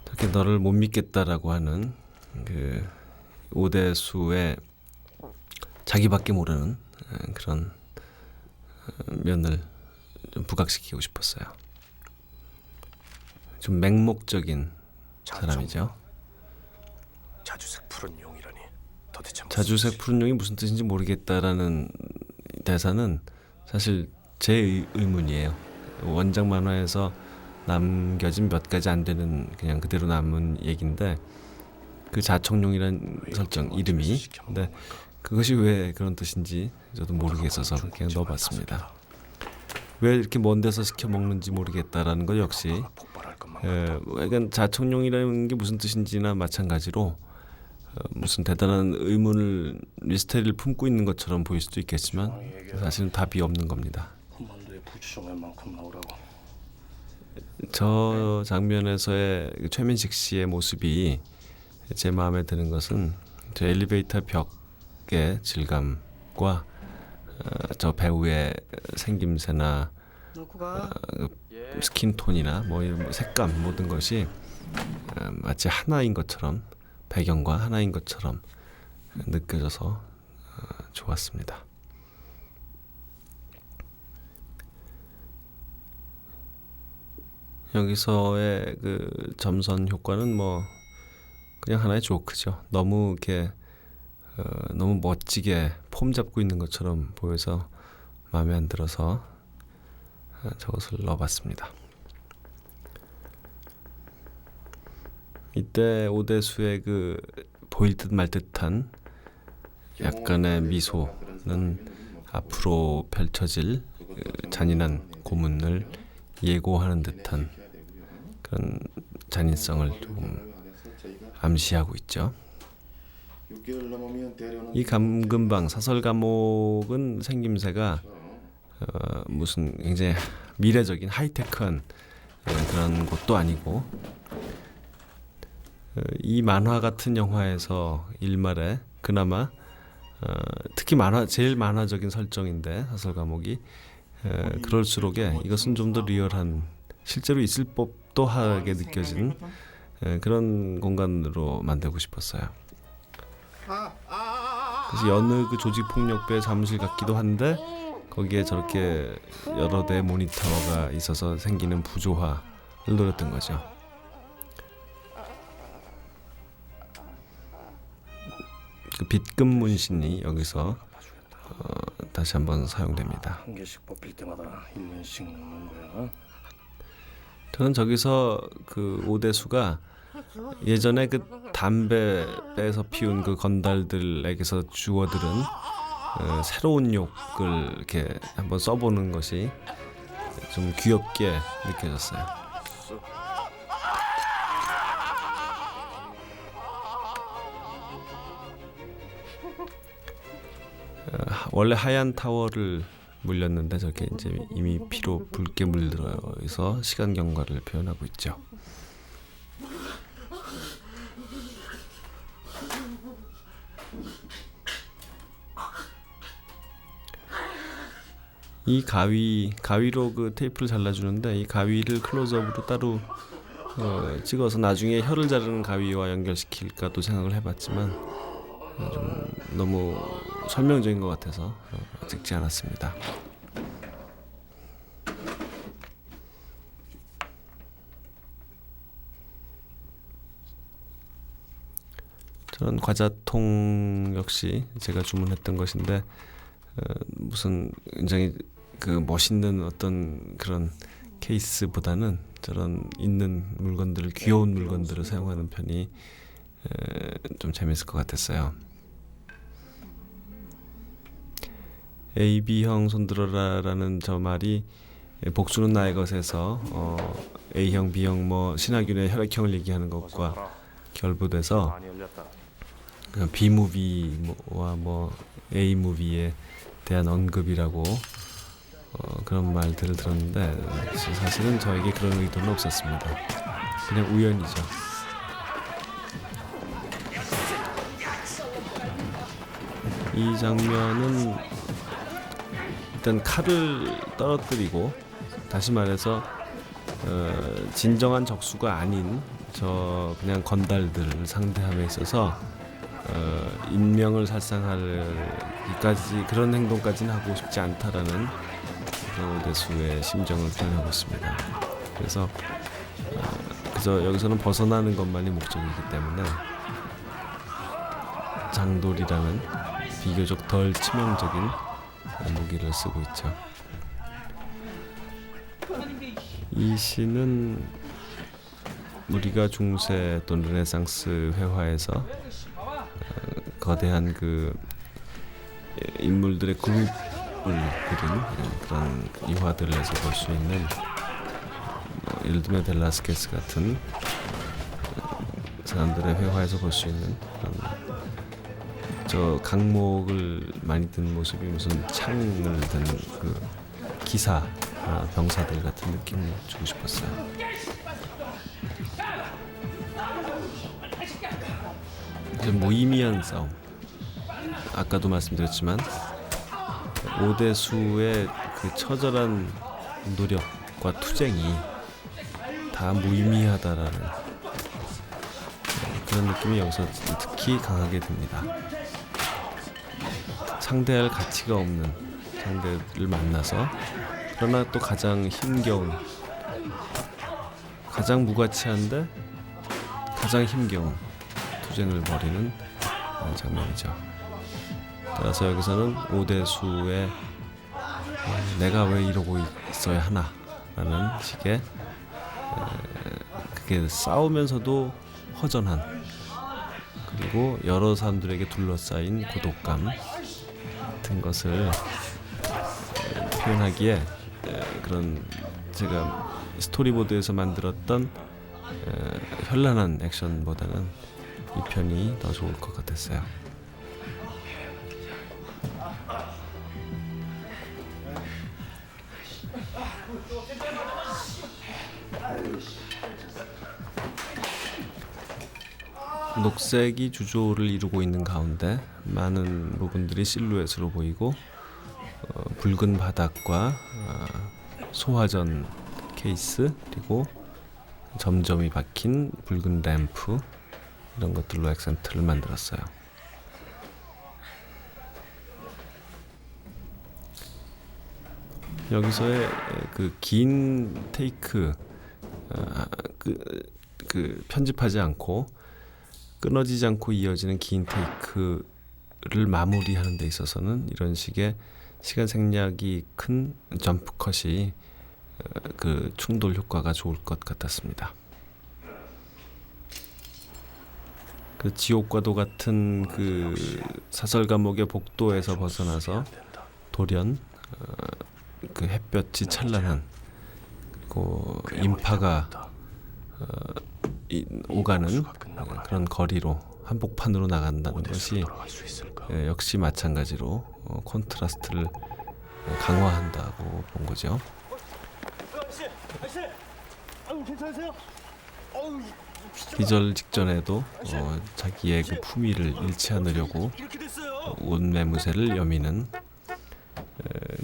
저렇게 너를 못 믿겠다라고 하는 그 오대수의 자기밖에 모르는 그런 면을 좀 부각시키고 싶었어요. 좀 맹목적인 사람이죠. 자주색 푸른 용이라니 도대체 무슨 자주색 푸른 용이 무슨 뜻인지 모르겠다라는 대사는 사실 제 의문이에요. 원작 만화에서 남겨진 몇 가지 안 되는 그냥 그대로 남은 얘기인데 그 자청룡이란 설정 이름이, 근데 그것이 왜 그런 뜻인지 저도 모르겠어서 그냥 넣어봤습니다. 왜 이렇게 먼 데서 시켜 먹는지 모르겠다라는 것 역시 폭발할 것만 약간 자청룡이라는 게 무슨 뜻인지나 마찬가지로 무슨 대단한 의문을, 미스테리를 품고 있는 것처럼 보일 수도 있겠지만 사실은 답이 없는 겁니다. 한반도에 부추정할 만큼 나오라고. 저 장면에서의 최민식 씨의 모습이 제 마음에 드는 것은 저 엘리베이터 벽의 질감과 저 배우의 생김새나 스킨톤이나 뭐 이런 색감 모든 것이 마치 하나인 것처럼, 배경과 하나인 것처럼 느껴져서 좋았습니다. 여기서의 그 점선 효과는 뭐 그냥 하나의 조크죠. 너무 이렇게 너무 멋지게 폼 잡고 있는 것처럼 보여서 마음에 안 들어서 저것을 넣어봤습니다. 이때 오대수의 그 보일 듯 말 듯한 약간의 미소는 앞으로 펼쳐질 그 잔인한 고문을 예고하는 듯한 그런 잔인성을 좀 암시하고 있죠. 이 감금방 사설 감옥은 생김새가 무슨 굉장히 미래적인 하이테크한 그런 곳도 아니고 이 만화 같은 영화에서 일말에 그나마 특히 제일 만화적인 설정인데 사설 감옥이 그럴수록에 이것은 좀 더 리얼한 실제로 있을 법도 하게 느껴지는 그런 공간으로 만들고 싶었어요. 그래서 여느 그 조직폭력배 사무실 같기도 한데 거기에 저렇게 여러 대의 모니터가 있어서 생기는 부조화를 노렸던 거죠. 그 빗금 문신이 여기서 다시 한번 사용됩니다. 한 개씩 뽑힐 때마다 1년씩 넣는 거야. 저는 저기서 그 오대수가 예전에 그 담배 빼서 피운 그 건달들에게서 주워들은 새로운 욕을 이렇게 한번 써보는 것이 좀 귀엽게 느껴졌어요. 원래 하얀 타월을 물렸는데 저게 이제 이미 피로 붉게 물들어서 시간 경과를 표현하고 있죠. 이 가위로 그 테이프를 잘라주는데 이 가위를 클로즈업으로 따로 찍어서 나중에 혀를 자르는 가위와 연결시킬까도 생각을 해봤지만 좀 너무 설명적인 것 같아서 찍지 않았습니다. 저는 과자통 역시 제가 주문했던 것인데 무슨 굉장히 그 멋있는 어떤 그런 케이스보다는 저런 있는 물건들을 귀여운 물건들을 사용하는 편이 좀 재밌을 것 같았어요. AB형 손들어라라는 저 말이 복수는 나의 것에서 A형, B형 뭐 신하균의 혈액형을 얘기하는 것과 결부돼서 많이 열렸다. B무비와 뭐 A무비에 대한 언급이라고 그런 말들을 들었는데 사실은 저에게 그런 의도는 없었습니다. 그냥 우연이죠. 이 장면은 일단 칼을 떨어뜨리고 다시 말해서 진정한 적수가 아닌 저 그냥 건달들을 상대함에 있어서 인명을 살상하기까지 그런 행동까지는 하고 싶지 않다라는 오대수의 심정을 표현하고 있습니다. 그래서 그저 여기서는 벗어나는 것만이 목적이기 때문에 장돌이라는 비교적 덜 치명적인 무기를 쓰고 있죠. 이 시는 우리가 중세 또는 르네상스 회화에서 거대한 그 인물들의 그룹을 그린 그런 유화들에서 볼 수 있는 예를 들면 벨라스케스 같은 사람들의 회화에서 볼 수 있는 저 강목을 많이 든 모습이 무슨 창을 든 그 기사 병사들 같은 느낌을 주고 싶었어요. 무의미한 싸움. 아까도 말씀드렸지만 오대수의 그 처절한 노력과 투쟁이 다 무의미하다라는 그런 느낌이 여기서 특히 강하게 듭니다. 상대할 가치가 없는 상대를 만나서 그러나 또 가장 힘겨운 가장 무가치한데 가장 힘겨운 투쟁을 벌이는 장면이죠. 따라서 여기서는 오대수의 내가 왜 이러고 있어야 하나라는 식의 그게 싸우면서도 허전한, 그리고 여러 사람들에게 둘러싸인 고독감 같은 것을 표현하기에 그런 제가 스토리보드에서 만들었던 현란한 액션보다는 이 편이 더 좋을 것 같았어요. 녹색이 주조를 이루고 있는 가운데 많은 부분들이 실루엣으로 보이고 붉은 바닥과 소화전 케이스, 그리고 점점이 박힌 붉은 램프, 이런 것들로 액센트를 만들었어요. 여기서의 그 긴 테이크, 그 편집하지 않고 끊어지지 않고 이어지는 긴 테이크를 마무리하는 데 있어서는 이런 식의 시간 생략이 큰 점프 컷이 그 충돌 효과가 좋을 것 같았습니다. 그 지옥과도 같은 그 사설 감옥의 복도에서 벗어나서 돌연 그 햇볕이 찬란한, 그리고 인파가 오가는 그런 거리로 한복판으로 나간다는 것이 역시 마찬가지로 콘트라스트를 강화한다고 본 거죠. 괜찮으세요? 기절 직전에도 자기의 그 품위를 잃지 않으려고 옷매무새를 여미는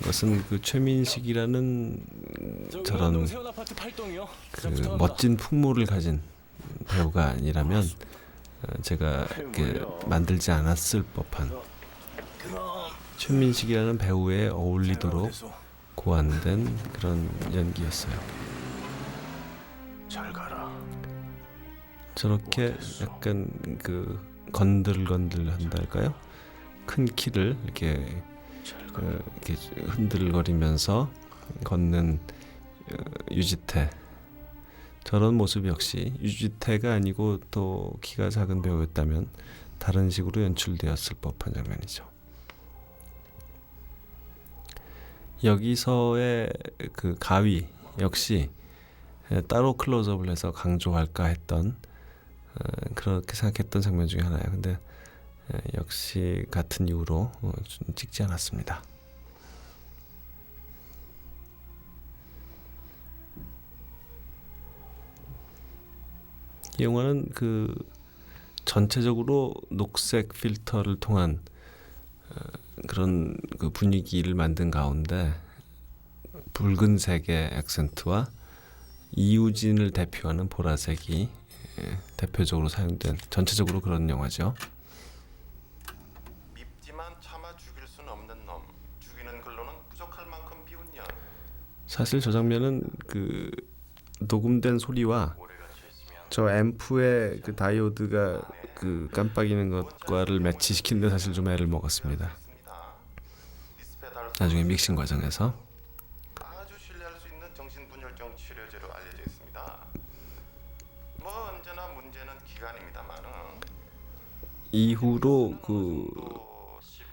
것은 그 최민식이라는 저런 그 멋진 풍모를 가진 배우가 아니라면 제가 이렇게 만들지 않았을 법한, 최민식이라는 배우에 어울리도록 고안된 그런 연기였어요. 잘 가라. 저렇게 약간 그 건들건들 한달까요? 큰 키를 이렇게 흔들거리면서 걷는 유지태, 저런 모습 역시 유지태가 아니고 또 키가 작은 배우였다면 다른 식으로 연출되었을 법한 장면이죠. 여기서의 그 가위 역시 따로 클로즈업을 해서 강조할까 했던, 그렇게 생각했던 장면 중에 하나예요. 근데 역시 같은 이유로 찍지 않았습니다. 이 영화는 그 전체적으로 녹색 필터를 통한 그런 그 분위기를 만든 가운데 붉은색의 액센트와 이우진을 대표하는 보라색이 대표적으로 사용된, 전체적으로 그런 영화죠. 밉지만 참아 죽일 수는 없는 놈, 죽이는 걸로는 부족할 만큼 비운 년. 사실 저 장면은 그 녹음된 소리와 저 앰프의 그 다이오드가 그 깜빡이는 것과를 매치시키는데 사실 좀 애를 먹었습니다. 나중에 믹싱 과정에서. 아주 신뢰할 수 있는 정신분열증 치료제로 알려져 있습니다. 뭐 언제나 문제는 기간입니다만은. 이후로 그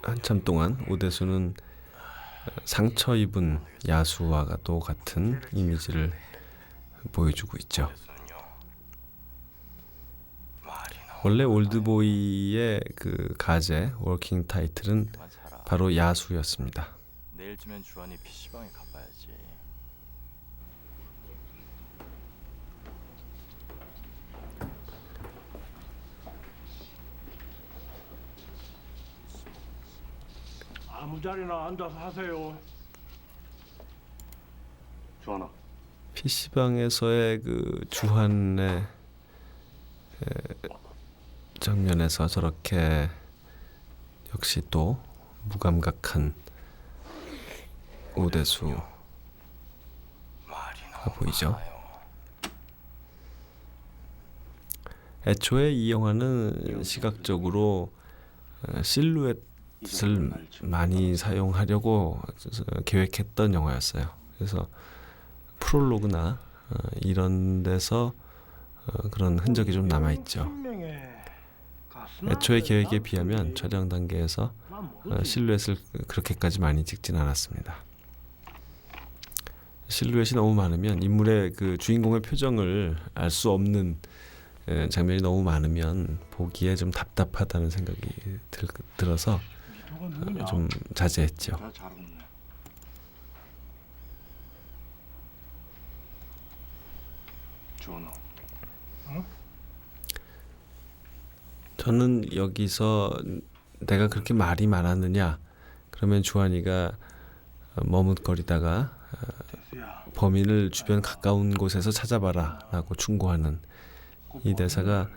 한참 동안 오대수는 상처 입은 야수와 또 같은 이미지를 보여주고 있죠. 원래 올드보이의 그 가제 워킹 타이틀은 바로 야수였습니다. 내일쯤엔 주한이 PC방에 가봐야지. 아무 자리나 앉아서 하세요. 주하나. PC방에서의 그 주한의 장면에서 저렇게 역시 또 무감각한 오대수가 보이죠. 애초에 이 영화는 시각적으로 실루엣을 많이 사용하려고 계획했던 영화였어요. 그래서 프롤로그나 이런 데서 그런 흔적이 좀 남아있죠. 애초의 계획에 비하면 촬영 단계에서 실루엣을 그렇게까지 많이 찍진 않았습니다. 실루엣이 너무 많으면 인물의 그 주인공의 표정을 알 수 없는 장면이 너무 많으면 보기에 좀 답답하다는 생각이 들어서 좀 자제했죠. 잘 없네. 준호. 저는 여기서 내가 그렇게 말이 많았느냐, 그러면 주한이가 머뭇거리다가 범인을 주변 가까운 곳에서 찾아봐라 라고 충고하는 이 대사가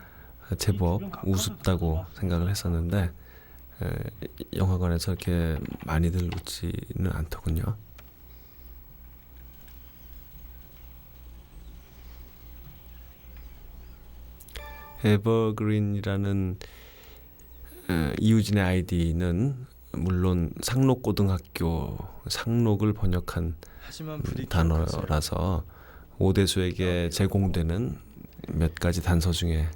제법 우습다고 생각을 했었는데 영화관에서 이렇게 많이들 웃지는 않더군요. 에버그린이라는 이우진의 아이디는 물론 상록고등학교, 상록을 번역한 하지만 부디 단어라서 오대수에게 제공되는 몇 가지 단서 중에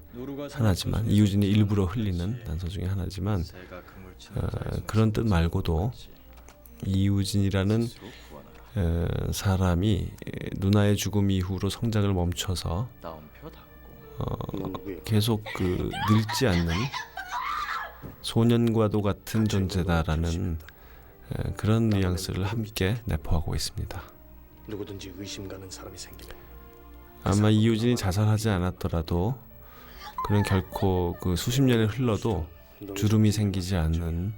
하나지만, 이우진이 일부러 흘리는 단서 중에 하나지만 그런 뜻 말고도 이우진이라는 사람이 누나의 죽음 이후로 성장을 멈춰서 따옴표 닫고 계속 그 늙지 않는 소년과도 같은 존재다라는 그런 뉘앙스를 함께 내포하고 있습니다. 누구든지 의심 가는 사람이 생기면 아마 이우진이 자살하지 않았더라도 그는 결코 그 수십 년이 흘러도 주름이 생기지 않는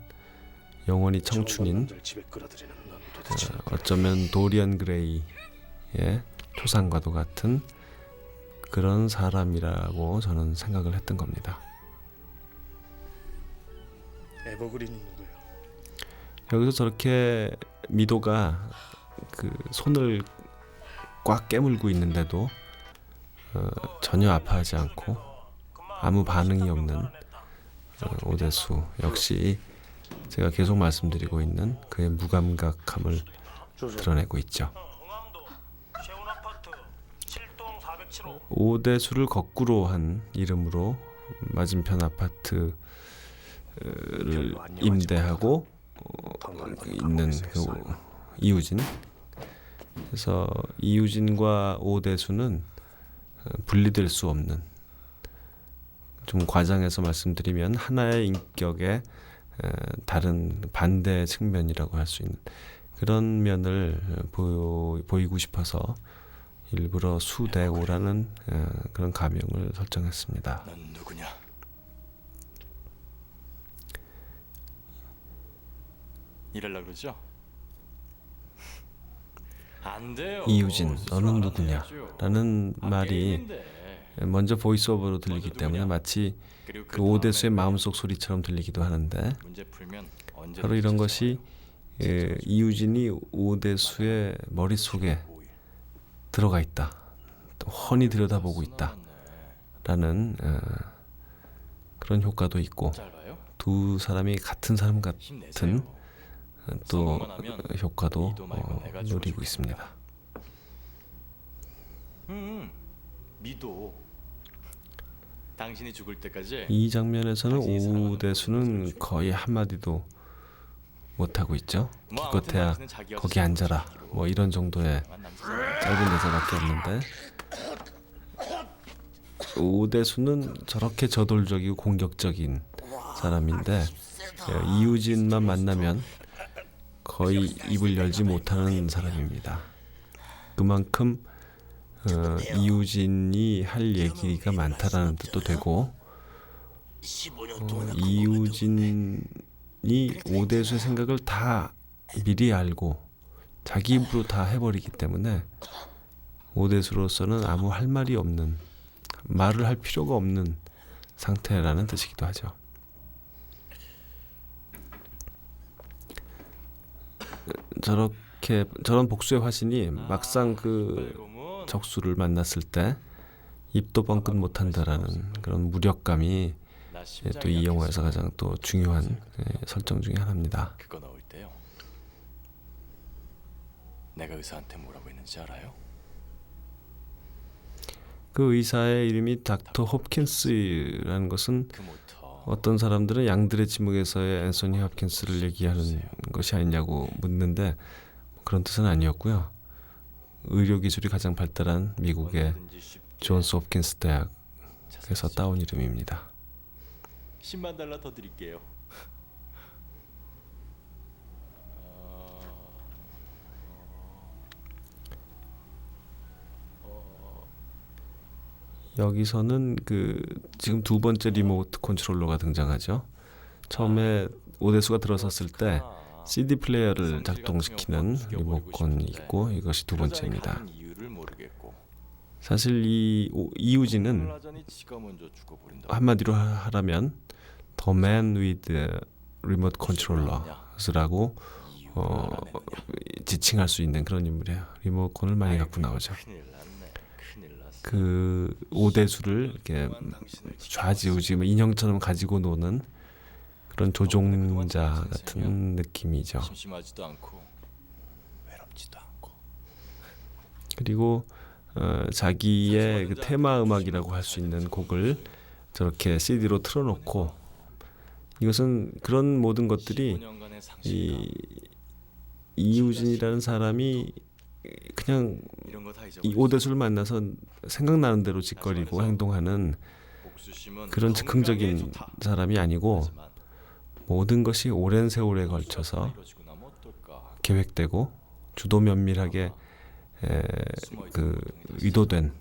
영원히 청춘인, 집에 끌어들이는 넌 도대체 어쩌면 도리안 그레이의 초상과도 같은 그런 사람이라고 저는 생각을 했던 겁니다. 에버그린이 누구야? 여기서 저렇게 미도가 그 손을 꽉 깨물고 있는데도 전혀 아파하지 않고 아무 반응이 없는 오대수, 역시 제가 계속 말씀드리고 있는 그의 무감각함을 드러내고 있죠. 오대수를 거꾸로 한 이름으로 맞은편 아파트를 임대하고 있는 그 이우진. 그래서 이우진과 오대수는 분리될 수 없는, 좀 과장해서 말씀드리면 하나의 인격의 다른 반대 측면이라고 할 수 있는 그런 면을 보이고 싶어서 일부러 수대오라는 그런 가명을 설정했습니다. 넌 누구냐? 이럴라 그러죠? 안 돼요. 이우진, 너는 스스로 누구냐? 알아내야죠. 라는 말이 게임인데. 먼저 보이스오버로 들리기 때문에 마치 그리고 그 오대수의 마음속 소리처럼 들리기도 하는데, 문제 풀면 언제든지 바로 이런 것이 찾아와요. 이우진이 오대수의 머릿속에 들어가 있다, 또 훤히 들여다보고 있다 라는 그런 효과도 있고, 짧아요? 두 사람이 같은 사람 같은 힘내세요. 또 성공만 하면 효과도 이도 말고 내가 누리고 주어줄게. 있습니다. 미도. 당신이 죽을 때까지 이 장면에서는 당신이 사랑하는 오대수는 모든 거의 한마디도 못하고 있죠. 뭐 아무튼 기껏해야 당신은 자기 거기 여자 앉아라, 뭐 이런 정도의 남자잖아요. 짧은 대사밖에 없는데, 오대수는 저렇게 저돌적이고 공격적인 사람인데 이우진만 만나면 거의 입을 열지 못하는 사람입니다. 그만큼 이우진이 할 얘기가 많다라는 뜻도 되고, 이우진이 오대수의 생각을 다 미리 알고 자기 입으로 다 해버리기 때문에 오대수로서는 아무 할 말이 없는, 말을 할 필요가 없는 상태라는 뜻이기도 하죠. 저런 복수의 화신이 막상 그 적수를 만났을 때 입도 뻥끗 못한다라는 그런 무력감이 나 또 이 영화에서 가장 또 중요한 설정 중에 하나입니다. 그거 넣을 때요. 내가 의사한테 뭐라고 했는지 알아요? 그 의사의 이름이 닥터 홉킨스라는 것은 그 모터 어떤 사람들은 양들의 지목에서의 앤소니 홉킨스를 얘기하는 것이 아니냐고 묻는데 그런 뜻은 아니었고요. 의료 기술이 가장 발달한 미국의 얼마든지 쉽게 존스 홉킨스 대학에서 찾을 수 따온 이름입니다. 10만 달러 더 드릴게요. 여기서는 그 지금 두 번째 리모트 컨트롤러가 등장하죠. 처음에 오대수가 들어섰을 때 CD 플레이어를 작동시키는 리모컨이 있고 이것이 두 번째입니다. 이유를 모르겠고 사실 이 이우진은 하자니 지가 먼저 죽어버린다. 한마디로 하라면 The Man with the Remote Controllers라고 지칭할 수 있는 그런 인물이에요. 리모컨을 많이 갖고 나오죠. 큰일 났네. 큰일 났어. 그 오대수를 이렇게 좌지우지 인형처럼 가지고 노는 그런 조종자 같은 느낌이죠. 심심하지도 않고 외롭지도 않고. 그리고 자기의 그 테마 음악이라고 할 수 있는 곡을 저렇게 CD로 틀어놓고 이것은 그런 모든 것들이 15년간의 상실감, 이 이우진이라는 사람이 그냥 이런 거 다 이 오대수를 만나서 생각나는 대로 짓거리고 행동하는 옥수심은 그런 건강에 즉흥적인 좋다. 사람이 아니고 하지만 모든 것이 오랜 세월에 걸쳐서 이루어지고 나면 어떨까? 계획되고 주도 면밀하게 그 의도된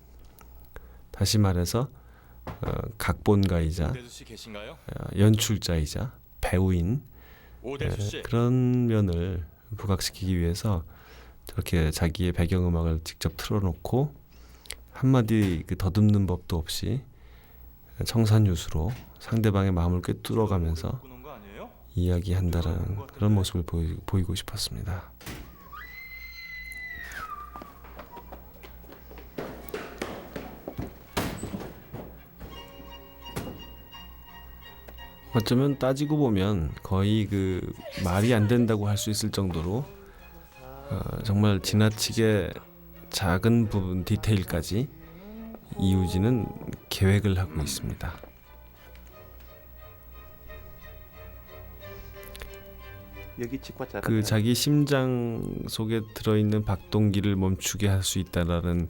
다시 말해서 각본가이자 오대수 씨 계신가요? 연출자이자 배우인 오대수 씨. 그런 면을 부각시키기 위해서 저렇게 자기의 배경음악을 직접 틀어놓고 한마디 그 더듬는 법도 없이 청산유수로 상대방의 마음을 꿰뚫어가면서 꾸는 거 아니에요? 이야기한다라는 그런 모습을 보이고 싶었습니다. 어쩌면 따지고 보면 거의 그 말이 안 된다고 할 수 있을 정도로 정말 지나치게 작은 부분 디테일까지 이우진은 계획을 하고 있습니다. 그 자기 심장 속에 들어있는 박동기를 멈추게 할 수 있다라는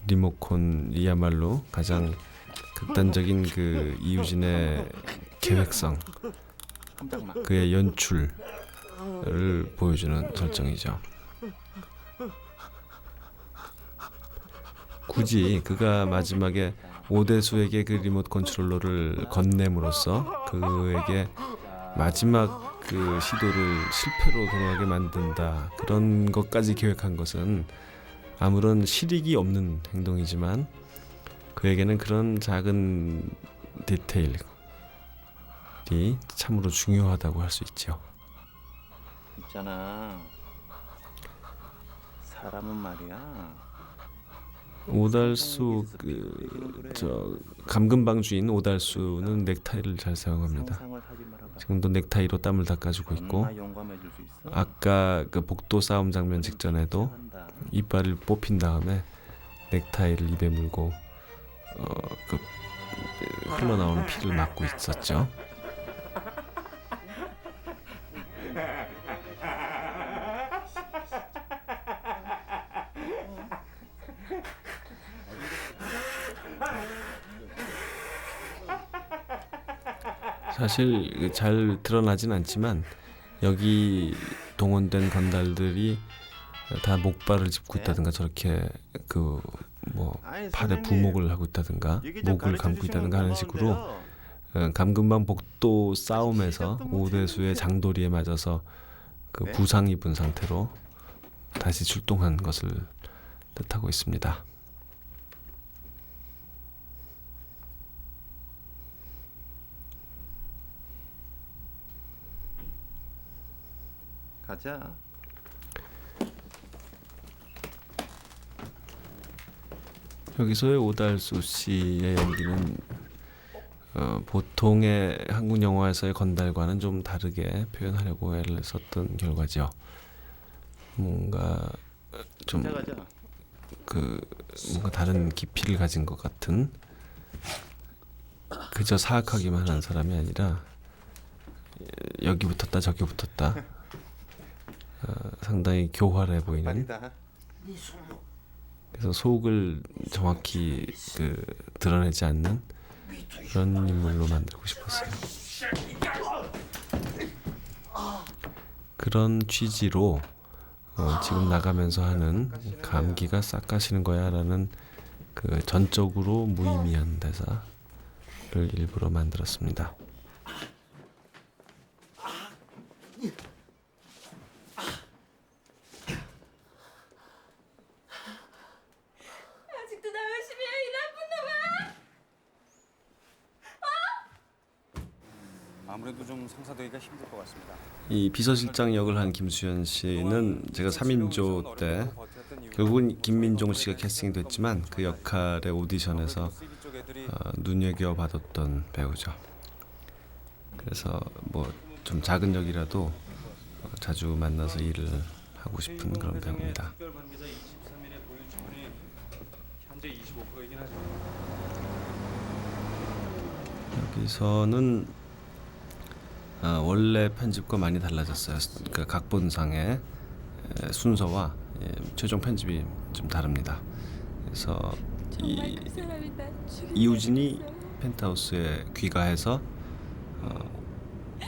리모컨이야말로 가장 극단적인 그 이우진의 계획성, 그의 연출을 보여주는 설정이죠. 굳이 그가 마지막에 오대수에게 그 리모트 컨트롤러를 건냄으로써 그에게 마지막 그 시도를 실패로 돌아가게 만든다, 그런 것까지 계획한 것은 아무런 실익이 없는 행동이지만 그에게는 그런 작은 디테일이 참으로 중요하다고 할 수 있죠. 있잖아. 사람은 말이야. 오달수 저 감금방 주인 오달수는 넥타이를 잘 사용합니다. 지금도 넥타이로 땀을 닦아주고 있고 아까 그 복도 싸움 장면 직전에도 이빨을 뽑힌 다음에 넥타이를 입에 물고 그 흘러나오는 피를 막고 있었죠. 사실 잘 드러나진 않지만 여기 동원된 건달들이 다 목발을 짚고 있다든가 저렇게 그 뭐 팔에 부목을 하고 있다든가 목을 감고 있다든가 하는 식으로 감금방 복도 싸움에서 오대수의 장도리에 맞아서 그 부상 입은 상태로 다시 출동한 것을 뜻하고 있습니다. 가자. 여기서의 오달수 씨의 연기는 보통의 한국 영화에서의 건달과는 좀 다르게 표현하려고 애를 썼던 결과죠. 뭔가 좀 뭔가 다른 깊이를 가진 것 같은, 그저 사악하기만 한 사람이 아니라 여기 붙었다 저기 붙었다, 상당히 교활해 보이는, 그래서 속을 정확히 드러내지 않는 그런 인물로 만들고 싶었어요. 그런 취지로 지금 나가면서 하는 감기가 싹 가시는 거야 라는 그 전적으로 무의미한 대사를 일부러 만들었습니다. 아직도 나 열심히 해, 이 나쁜 놈아! 아무래도 좀 상사되기가 힘들 것 같습니다. 이 비서실장 역을 한 김수현 씨는 제가 3인조 때 결국은 김민종 씨가 캐스팅이 됐지만 그 역할의 오디션에서 눈여겨봐뒀던 배우죠. 그래서 뭐 좀 작은 역이라도 자주 만나서 일을 하고 싶은 그런 배우입니다. 현재 25%이긴 하죠. 여기서는 원래 편집과 많이 달라졌어요. 그 각본상의 순서와 최종 편집이 좀 다릅니다. 그래서 이우진이 펜트하우스에 귀가해서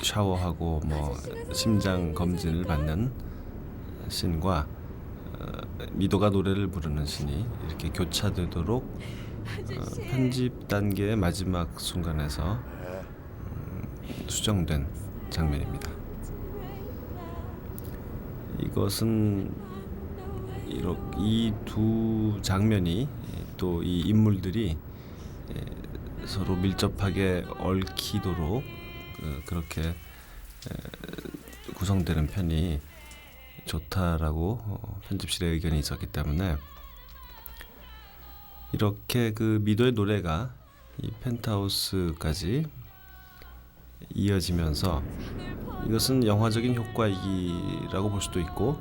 샤워하고 뭐 심장 검진을 받는 씬과 미도가 노래를 부르는 씬이 이렇게 교차되도록 편집 단계의 마지막 순간에서 수정된 장면입니다. 이것은 이 두 장면이 또 이 인물들이 서로 밀접하게 얽히도록 그렇게 구성되는 편이 좋다라고 편집실의 의견이 있었기 때문에 이렇게 그 미도의 노래가 이 펜트하우스까지 이어지면서 이것은 영화적인 효과이기라고 볼 수도 있고,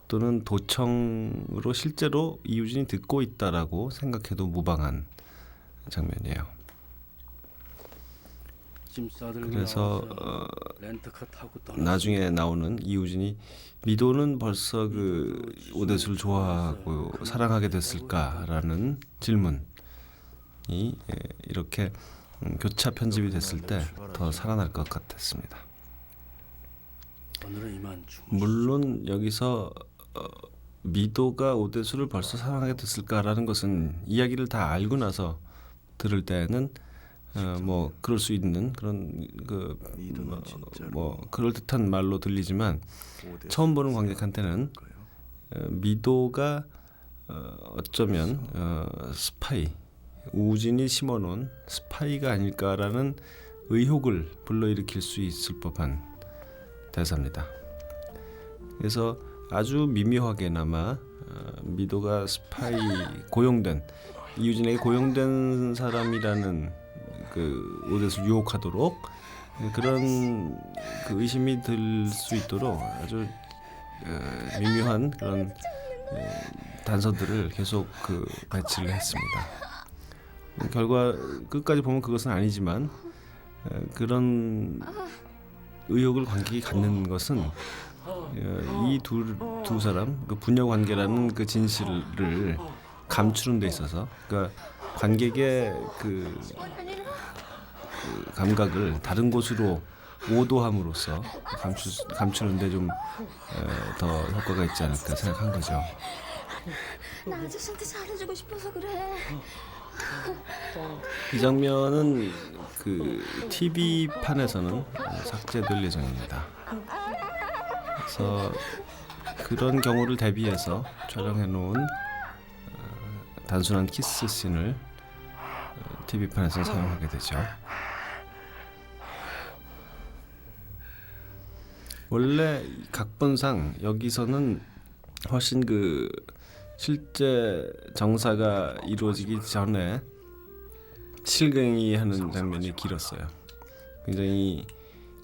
또는 도청으로 실제로 이우진이 듣고 있다라고 생각해도 무방한 장면이에요. 그래서 렌트카 타고 나중에 나오는 이우진이 미도는 벌써 그 오대수를 좋아하고 사랑하게 됐을까라는 질문이 이렇게 교차 편집이 됐을 때 더 살아날 것 같았습니다. 물론 여기서 미도가 오대수를 벌써 사랑하게 됐을까라는 것은 이야기를 다 알고 나서 들을 때는 뭐 그럴 수 있는 그런 뭐 그럴 듯한 말로 들리지만, 처음 보는 관객한테는 미도가 어쩌면 스파이, 우진이 심어놓은 스파이가 아닐까라는 의혹을 불러일으킬 수 있을 법한 대사입니다. 그래서 아주 미묘하게나마 미도가 스파이, 고용된, 이우진에게 고용된 사람이라는 그 오대수를 유혹하도록 그런 그 의심이 들 수 있도록 아주 미묘한 그런 단서들을 계속 배치를 했습니다. 결과 끝까지 보면 그것은 아니지만 그런 의혹을 관객이 갖는 것은 이 두 사람 그 부녀 관계라는 그 진실을 감추는 데 있어서, 그러니까 관객의 그 감각을 다른 곳으로 오도함으로써 감추는데 좀 더 효과가 있지 않을까 생각한 거죠. 나 아저씨한테 잘해주고 싶어서 그래. 이 장면은 그 TV 판에서는 삭제될 예정입니다. 그래서 그런 경우를 대비해서 촬영해 놓은 단순한 키스 씬을 TV 판에서 사용하게 되죠. 원래 각본상 여기서는 훨씬 그 실제 정사가 이루어지기 전에 실갱이하는 장면이 길었어요. 굉장히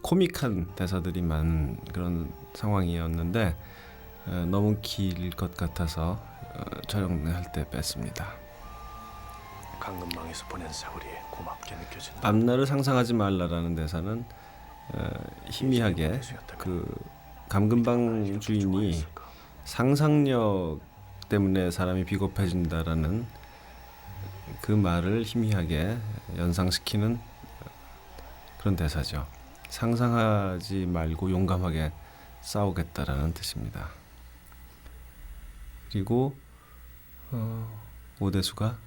코믹한 대사들이 많은 그런 상황이었는데 너무 길 것 같아서 촬영할 때 뺐습니다. 강금방에서 보낸 세월이 고맙게 느껴진다. 앞날을 상상하지 말라라는 대사는 희미하게 그 감금방 주인이 상상력 때문에 사람이 비겁해진다라는 그 말을 희미하게 연상시키는 그런 대사죠. 상상하지 말고 용감하게 싸우겠다라는 뜻입니다. 그리고 오대수가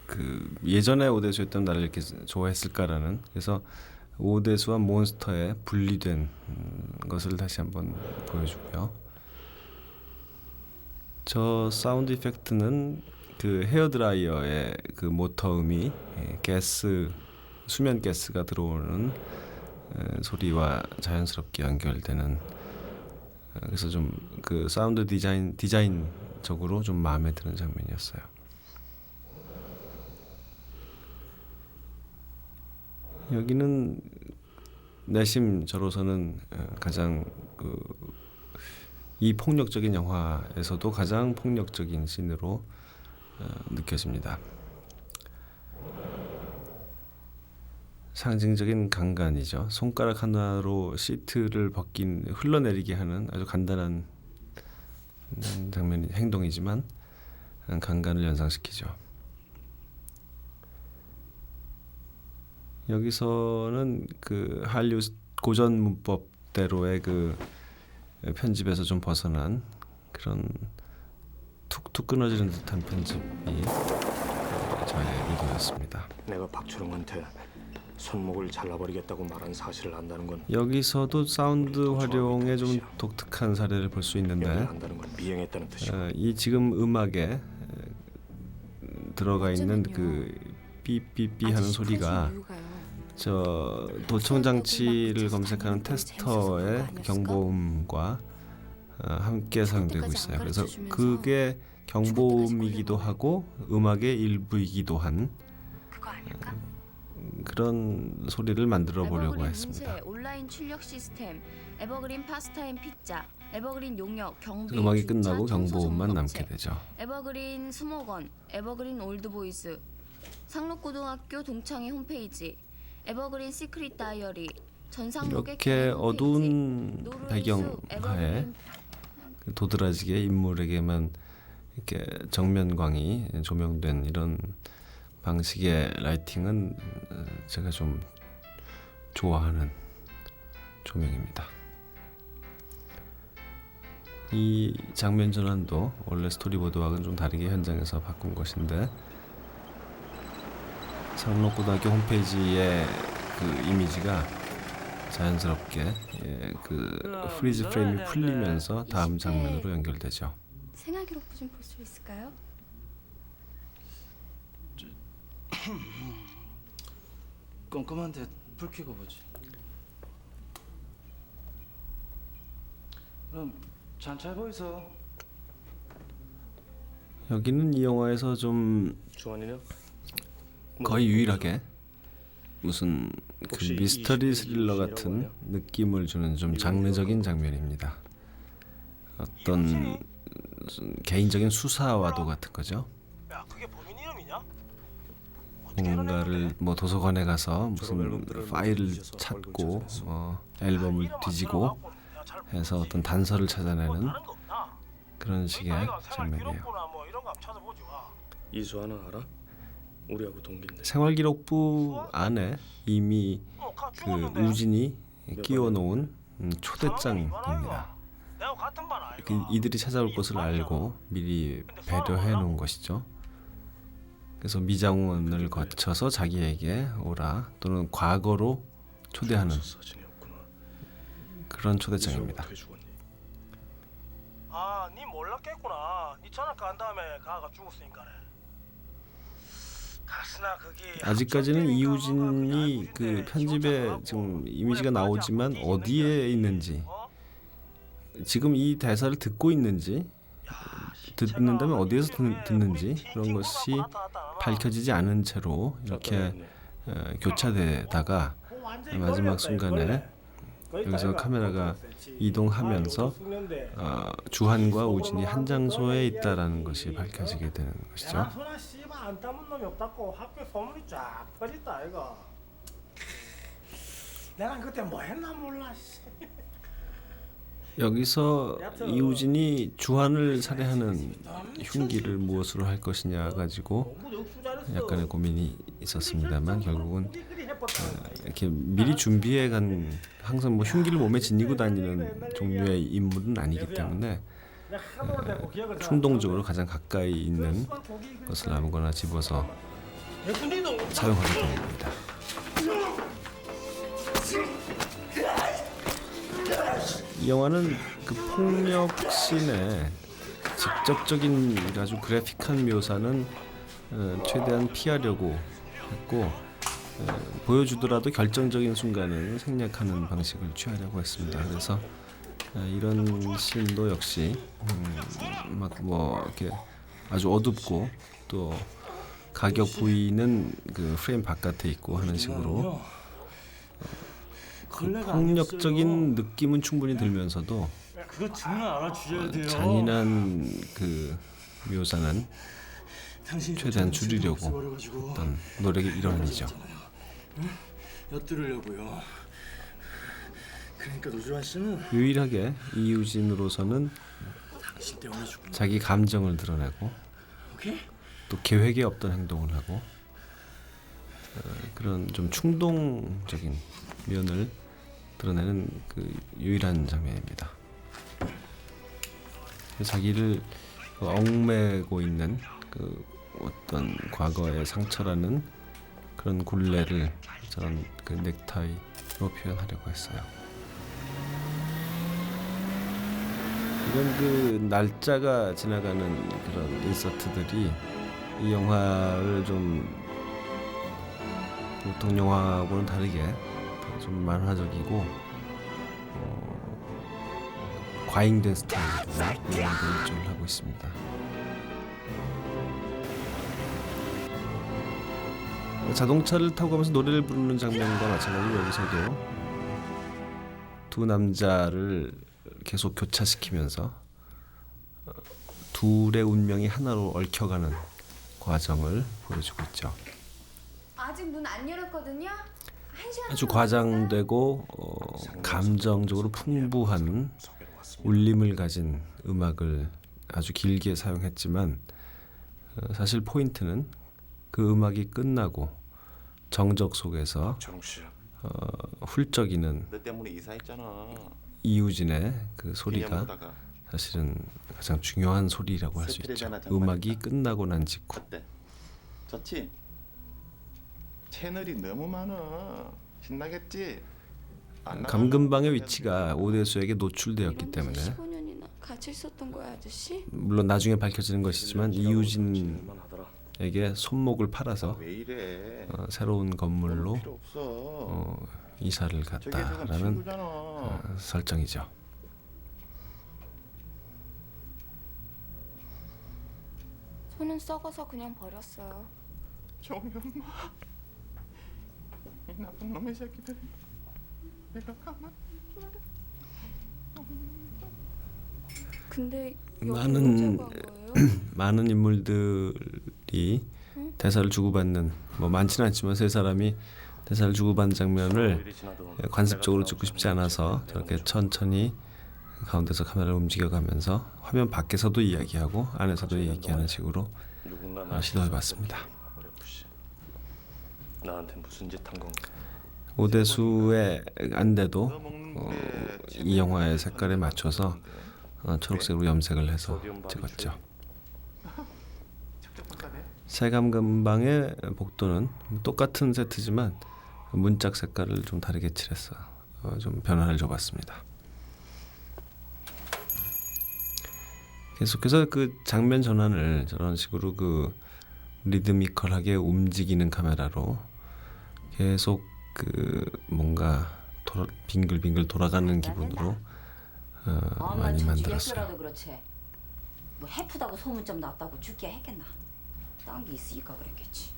그 예전에 오대수였다면 나를 이렇게 좋아했을까라는, 그래서 오대수와 몬스터에 분리된 것을 다시 한번 보여주고요. 저 사운드 이펙트는 그 헤어드라이어의 그 모터음이 가스, 수면 가스가 들어오는 소리와 자연스럽게 연결되는, 그래서 좀 그 사운드 디자인적으로 좀 마음에 드는 장면이었어요. 여기는 내심 저로서는 가장 이 폭력적인 영화에서도 가장 폭력적인 씬으로 느껴집니다. 상징적인 강간이죠. 손가락 하나로 시트를 흘러내리게 하는 아주 간단한 장면, 행동이지만 강간을 연상시키죠. 여기서는 그 할리우드 고전 문법대로의 그 편집에서 좀 벗어난 그런 툭툭 끊어지는 듯한 편집이 저의 의도였습니다. 내가 박초롱한테 손목을 잘라버리겠다고 말한 사실을 안다는 건, 여기서도 사운드 활용에 좀 독특한 사례를 볼 수 있는데, 안다는 건 미행했다는 뜻이야. 이 지금 음악에 들어가 있는 그 삐삐삐 하는 소리가 저 도청 장치를 검색하는 테스터의 경보음과 함께 사용되고 있어요. 그래서 그게 경보음이기도 하고 음악의 일부이기도 한 그런 소리를 만들어 보려고 했습니다. 문세, 온라인 출력 시스템, 에버그린 파스타앤 피자, 에버그린 용역, 경비, 음악이 주차, 끝나고 청소 경보음만 전문 업체, 남게 되죠. 에버그린 스모건, 에버그린 올드보이스, 상록고등학교 동창회 홈페이지, 에버그린 시크릿 다이어리, 전상록의 이렇게 개인 홈페이지, 어두운 노르웨이수, 배경하에 에버그린 도드라지게 인물에게만 이렇게 정면광이 조명된 이런 방식의 라이팅은 제가 좀 좋아하는 조명입니다. 이 장면 전환도 원래 스토리보드와는 좀 다르게 현장에서 바꾼 것인데, 상록고등학교 홈페이지의 그 이미지가 자연스럽게 그 프리즈 프레임이 풀리면서 다음 장면으로 연결되죠. 생활기록부 좀 볼 수 있을까요? 꼼꼼한데 불 켜고 보지. 그럼 잔잘 보이소. 여기는 이 영화에서 좀 주환이냐? 거의 유일하게 무슨 그 혹시 미스터리 이 스릴러 이신이라고 같은 하냐? 느낌을 주는 좀 장르적인 장면입니다. 어떤 무슨 개인적인 수사와도 같은 거죠. 야, 그게 범인 이름이냐? 뭔가를 뭐 도서관에 가서 무슨 파일을 찾고 앨범을 뒤지고 해서 어떤 단서를 찾아내는 그런 식의 장면이에요. 이수 하나 알아? 우리하고 동기인데. 생활기록부 안에 이미 그 우진이 끼워놓은 초대장입니다. 이들이 찾아올 것을 알고 미리 배려해 놓은 것이죠. 그래서 미장원을 거쳐서 자기에게 오라, 또는 과거로 초대하는 그런 초대장입니다. 아, 니 몰랐겠구나. 니 전학 간 다음에 가가 죽었으니까네. 가스나 그게 아직까지는 이우진이 그 편집에 지금 이미지가 나오지만 어디에 있는지, 지금 이 대사를 듣고 있는지 듣는다면 어디에서 듣는지 그런 것이 밝혀지지 않은 채로 이렇게 교차되다가 마지막 순간에 여기서 카메라가 이동하면서 주한과 우진이 한 장소에 있다라는 것이 밝혀지게 되는 것이죠. 소나 씨발 안 담은 놈이 없다고 학교 소문이 쫙 퍼졌다 아이가. 내가 그때 뭐 했나 몰라. 여기서 이우진이 주한을 살해하는 흉기를 무엇으로 할 것이냐 가지고 약간의 고민이 있었습니다만 결국은 이렇게 미리 준비해 간 항상 뭐 흉기를 몸에 지니고 다니는 종류의 인물은 아니기 때문에 충동적으로 가장 가까이 있는 것을 아무거나 집어서 사용하게 되는 겁니다. 이 영화는 그 폭력 씬의 직접적인 아주 그래픽한 묘사는 최대한 피하려고 했고 보여주더라도 결정적인 순간은 생략하는 방식을 취하려고 했습니다. 그래서 이런 씬도 역시 막 뭐 이렇게 아주 어둡고 또 가격 부위는 그 프레임 바깥에 있고 하는 식으로 그 폭력적인 느낌은 충분히 들면서도 그거 정말 알아주셔야 돼요. 잔인한 그 묘사는 최대한 줄이려고 어떤 노력의 일환이죠. 엿들으려고요. 그러니까 노주환 씨는 유일하게 이우진으로서는 당신 때문에 죽은 자기 감정을 드러내고 오케이? 또 계획에 없던 행동을 하고 그런 좀 충동적인 면을 드러내는 그 유일한 장면입니다. 자기를 얽매고 있는 그 어떤 과거의 상처라는 그런 굴레를 저런 그 넥타이로 표현하려고 했어요. 이런 그 날짜가 지나가는 그런 인서트들이 이 영화를 좀 보통 영화하고는 다르게 좀 만화적이고 과잉된 스타일로 영화를 일종을 하고 있습니다. 자동차를 타고 가면서 노래를 부르는 장면과 마찬가지로 여기서도 두 남자를 계속 교차시키면서 둘의 운명이 하나로 얽혀가는 과정을 보여주고 있죠. 아직 문 안 열었거든요. 한 시간 아주 과장되고 감정적으로 풍부한 울림을 가진 음악을 아주 길게 사용했지만 사실 포인트는 그 음악이 끝나고 정적 속에서 정욱 씨. 훌쩍이는 너 때문에 이사했잖아. 이우진의 그 소리가 기념보다가 사실은 가장 중요한 소리라고 할 수 있죠. 스트레잖아, 정말. 음악이 끝나고 난 직후. 어때? 좋지? 채널이 너무 많아. 신나겠지? 안 감금방의 나가려고 위치가 오대수에게 노출되었기 때문에 15년이나 같이 있었던 거야, 아저씨? 물론 나중에 밝혀지는 것이지만 이우진에게 질만 하더라. 손목을 팔아서 왜 이래? 새로운 건물로 필요 없어. 이사를 저게 지금 갔다라는 친구잖아. 설정이죠. 손은 썩어서 그냥 버렸어요. 정이 엄마. 이 나쁜 놈의 새끼들. 내가 가만. 근데 여기 많은 혼자고 한 거예요? 많은 인물들이 대사를 주고받는 뭐 많지는 않지만 세 사람이 대사를 주고받는 장면을 관습적으로 찍고 싶지 않아서 저렇게 천천히 가운데서 카메라를 움직여가면서 화면 밖에서도 이야기하고 안에서도 얘기하는 식으로 시도해봤습니다. 나한테 무슨 짓 한 건가? 오대수의 안대도 이 영화의 색깔에 맞춰서 초록색으로 염색을 해서 찍었죠. 새감금방의 복도는 똑같은 세트지만 문짝 색깔을 좀 다르게 칠해서 좀 변화를 줘봤습니다. 계속해서 그 장면 전환을 저런 식으로 그 리드미컬하게 움직이는 카메라로 계속 그 뭔가 빙글빙글 돌아가는 기분으로 많이 만들었어요. 뭐 해프다고 소문 좀 났다고 죽기야 했겠나? 딴 게 있으니까 그랬겠지.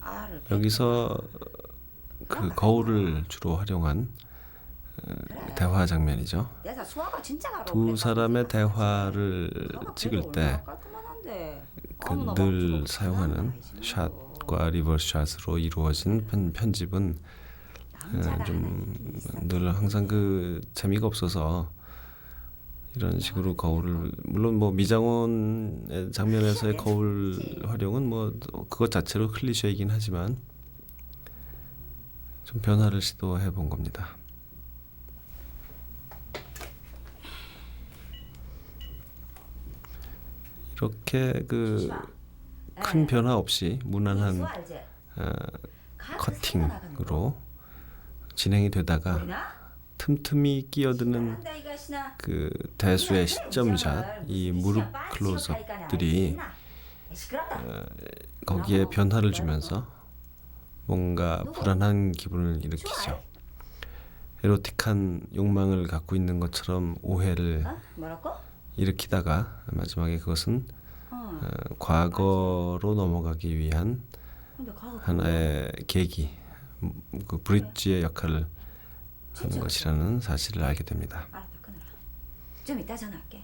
알을 여기서 그 거울을 주로 활용한 대화 장면이죠. 내가 수아가 진짜 가라고 두 그랬다. 사람의 대화를 수아가 찍을 그래도 때 얼마나 깔끔하단데. 아무나 그 늘 막 찍어도 사용하는 장난 아니지, 뭐. 샷과 리버스 샷으로 이루어진 편집은 남자가 좀 하나는 늘 항상 그 재미가 없어서 이런 식으로 거울을, 물론 뭐 미장원 장면에서의 거울 활용은 뭐 그것 자체로 클리셰이긴 하지만 좀 변화를 시도해 본 겁니다. 이렇게 그 큰 변화 없이 무난한 수아 알지? 커팅으로 진행이 되다가 틈틈이 끼어드는 한다 이것이나. 그 대수의 시점샷, 이 무릎 클로즈업들이 거기에 변화를 주면서 뭔가 불안한 기분을 일으키죠. 에로틱한 욕망을 갖고 있는 것처럼 오해를 어? 뭐라고? 일으키다가 마지막에 그것은 과거로 넘어가기 위한 근데 가서 하나의 계기, 그 브릿지의 역할을 하는 것이라는 사실을 알게 됩니다. 알았다 끊어라. 좀 이따 전화할게.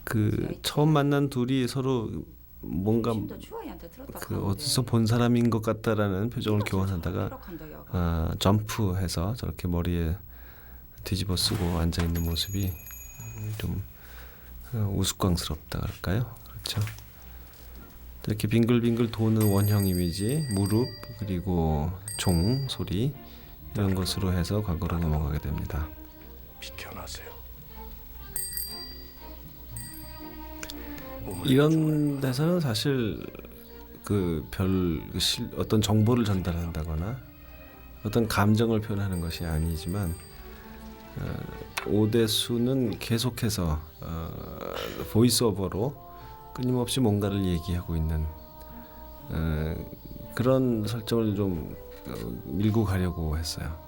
그 처음 만난 둘이 서로 뭔가 힘도 주아이한테 들었다 그 카는데. 어디서 본 사람인 것 같다라는 표정을 이거 진짜 교환하다가 피력한다, 야가. 점프해서 저렇게 머리에 뒤집어 쓰고 앉아 있는 모습이 좀 우스꽝스럽다 그럴까요? 그렇죠. 이렇게 빙글빙글 도는 원형 이미지, 무릎 그리고 종 소리 이런 것으로 해서 과거로 넘어가게 됩니다. 비켜나세요. 이런 데서는 사실 그 어떤 정보를 전달한다거나 어떤 감정을 표현하는 것이 아니지만 오대수는 계속해서 보이스오버로 끊임없이 뭔가를 얘기하고 있는 그런 설정을 좀 밀고 가려고 했어요.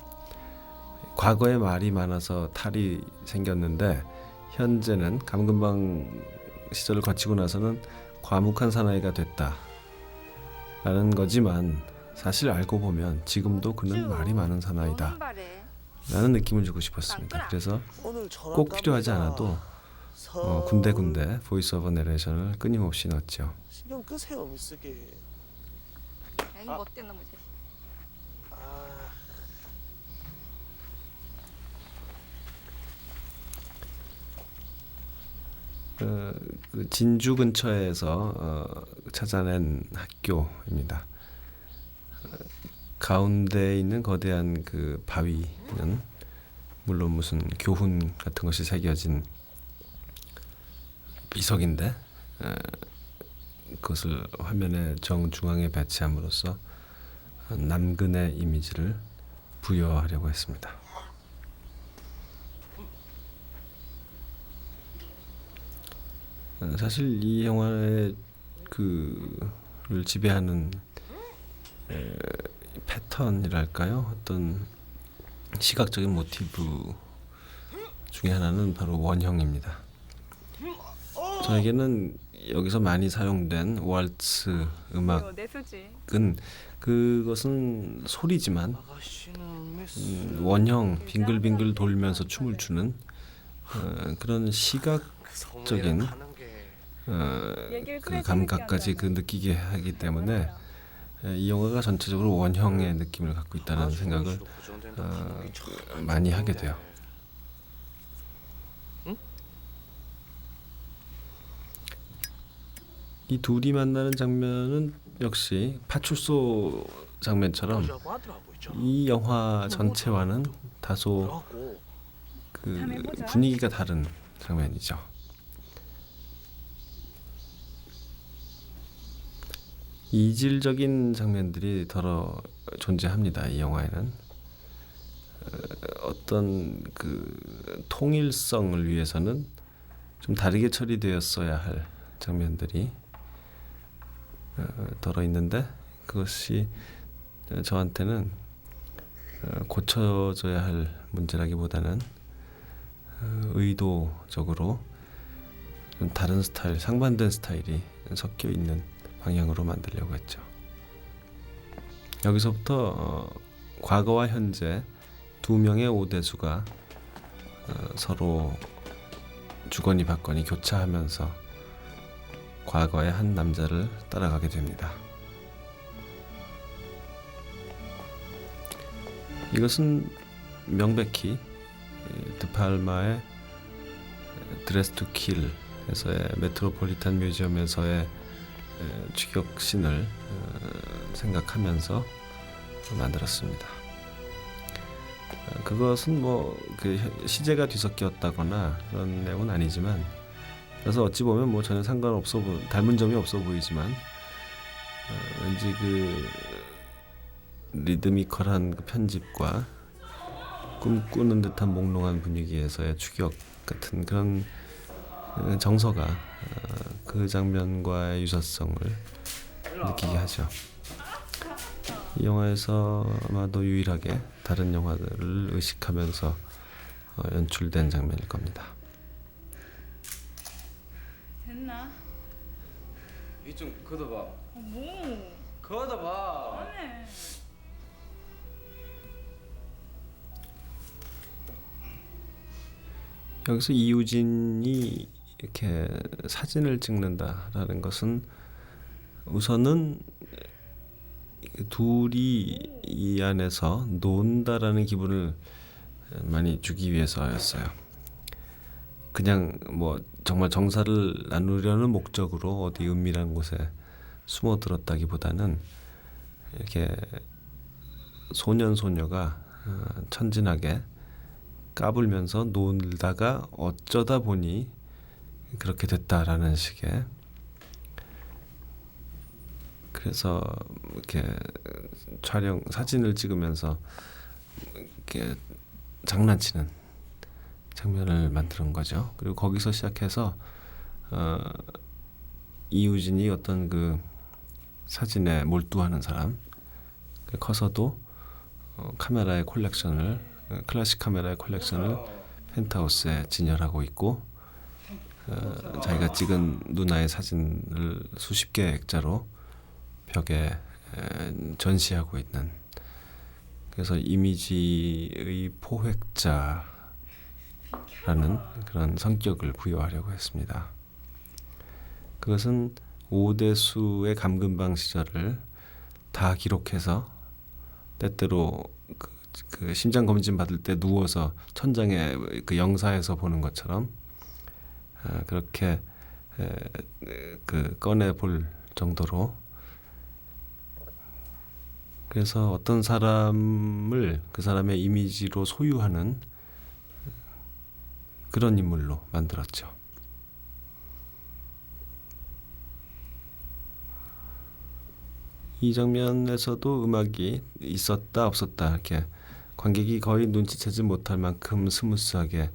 과거에 말이 많아서 탈이 생겼는데 현재는 감금방 시절을 거치고 나서는 과묵한 사나이가 됐다라는 거지만 사실 알고 보면 지금도 그는 말이 많은 사나이다 라는 느낌을 주고 싶었습니다. 그래서 꼭 필요하지 않아도 군데군데 보이스오버 내레이션을 끊임없이 넣었죠. 신경 끄세요 미쓰기. 에이 못된 놈이지. 그 진주 근처에서 찾아낸 학교입니다. 가운데에 있는 거대한 그 바위는 물론 무슨 교훈 같은 것이 새겨진 비석인데 그것을 화면의 정중앙에 배치함으로써 남근의 이미지를 부여하려고 했습니다. 사실 이 영화의 그를 지배하는 패턴이랄까요? 어떤 시각적인 모티브 중에 하나는 바로 원형입니다. 저에게는 여기서 많이 사용된 월츠 음악은 그것은 소리지만 원형 빙글빙글 돌면서 춤을 추는 그런 시각적인 그 감각까지 그 느끼게 하기 때문에 이 영화가 전체적으로 원형의 느낌을 갖고 있다는 생각을 많이 하게 돼요. 이 둘이 만나는 장면은 역시 파출소 장면처럼 이 영화 전체와는 다소 그 분위기가 다른 장면이죠. 이질적인 장면들이 더러 존재합니다. 이 영화에는 어떤 그 통일성을 위해서는 좀 다르게 처리되었어야 할 장면들이 더러 있는데 그것이 저한테는 고쳐져야 할 문제라기보다는 의도적으로 좀 다른 스타일, 상반된 스타일이 섞여 있는 방향으로 만들려고 했죠. 여기서부터 과거와 현재 두 명의 오대수가 서로 주거니 받거니 교차하면서 과거의 한 남자를 따라가게 됩니다. 이것은 명백히 드팔마의 드레스 투 킬에서의 메트로폴리탄 뮤지엄에서의 추격신을 생각하면서 만들었습니다. 그것은 뭐 그 시제가 뒤섞였다거나 그런 내용은 아니지만, 그래서 어찌 보면 뭐 전혀 상관없어 닮은 점이 없어 보이지만 왠지 그 리드미컬한 그 편집과 꿈꾸는 듯한 몽롱한 분위기에서의 추격 같은 그런 정서가 그 장면과의 유사성을 느끼게 하죠. 이 영화에서 아마도 유일하게 다른 영화들을 의식하면서 연출된 장면일 겁니다. 됐나? 이좀 걷어봐. 뭐? 걷어봐. 안해. 여기서 이유진이 이렇게 사진을 찍는다라는 것은 우선은 둘이 이 안에서 논다라는 기분을 많이 주기 위해서였어요. 그냥 뭐 정말 정사를 나누려는 목적으로 어디 은밀한 곳에 숨어들었다기보다는 이렇게 소년 소녀가 천진하게 까불면서 놀다가 어쩌다 보니 그렇게 됐다라는 식의, 그래서 이렇게 촬영 사진을 찍으면서 이렇게 장난치는 장면을 만드는 거죠. 그리고 거기서 시작해서 이유진이 어떤 그 사진에 몰두하는 사람, 커서도 카메라의 콜렉션을, 클래식 카메라의 콜렉션을 펜트하우스에 진열하고 있고, 자기가 찍은 누나의 사진을 수십 개의 액자로 벽에 전시하고 있는, 그래서 이미지의 포획자라는 그런 성격을 부여하려고 했습니다. 그것은 오대수의 감금방 시절을 다 기록해서 때때로 그 심장 검진 받을 때 누워서 천장에 그 영사에서 보는 것처럼 그렇게 그 꺼내 볼 정도로, 그래서 어떤 사람을 그 사람의 이미지로 소유하는 그런 인물로 만들었죠. 이 장면에서도 음악이 있었다 없었다 이렇게 관객이 거의 눈치채지 못할 만큼 스무스하게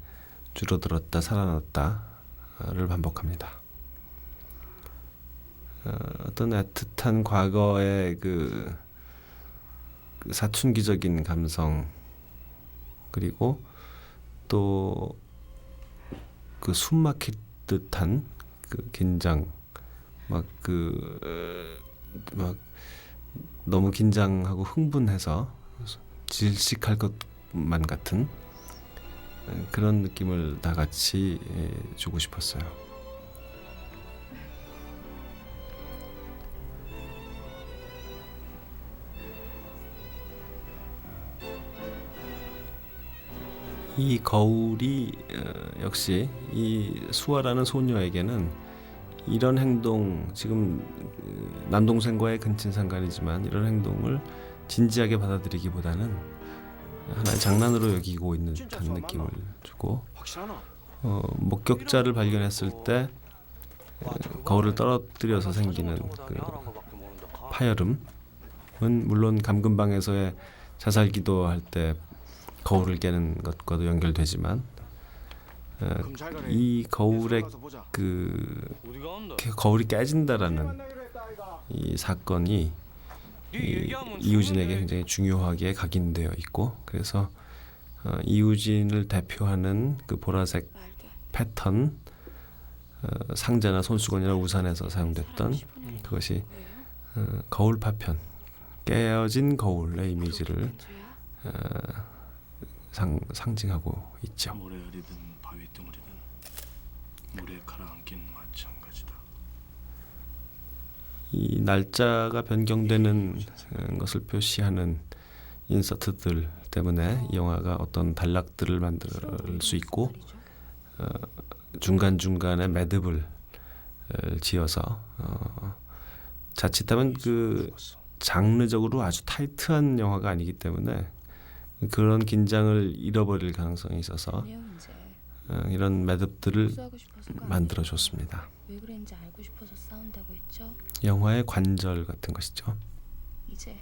줄어들었다 살아났다를 반복합니다. 어떤 애틋한 과거의 그 사춘기적인 감성, 그리고 또 그 숨막힐 듯한 그 긴장, 막 너무 긴장하고 흥분해서 질식할 것만 같은 그런 느낌을 다 같이 주고 싶었어요. 이 거울이 역시 이 수아라는 소녀에게는 이런 행동, 지금 남동생과의 근친 상간이지만 이런 행동을 진지하게 받아들이기보다는 하나의 장난으로 여기고 있는 듯한 느낌을 주고, 목격자를 발견했을 때 거울을 떨어뜨려서 생기는 그 파열음은 물론 감금방에서의 자살 기도할 때 거울을 깨는 것과도 연결되지만, 이 거울의 그 거울이 깨진다라는 이 사건이 이우진에게 굉장히 중요하게 각인되어 있고, 그래서 이우진을 대표하는 그 보라색 패턴, 상자나 손수건이나 우산에서 사용됐던 그것이 거울 파편, 깨어진 거울의 이미지를 상징하고 있죠. 모래알이든 바위덩어리든 물에 가라앉긴 마찬가지다. 이 날짜가 변경되는 것을 표시하는 인서트들 때문에 이 영화가 어떤 단락들을 만들 수 있고, 중간중간에 매듭을 지어서 자칫하면 그 장르적으로 아주 타이트한 영화가 아니기 때문에 그런 긴장을 잃어버릴 가능성이 있어서 이런 매듭들을 만들어줬습니다. 왜 그랬는지 알고 싶어서 싸운다고 했죠? 영화의 관절 같은 것이죠. 이제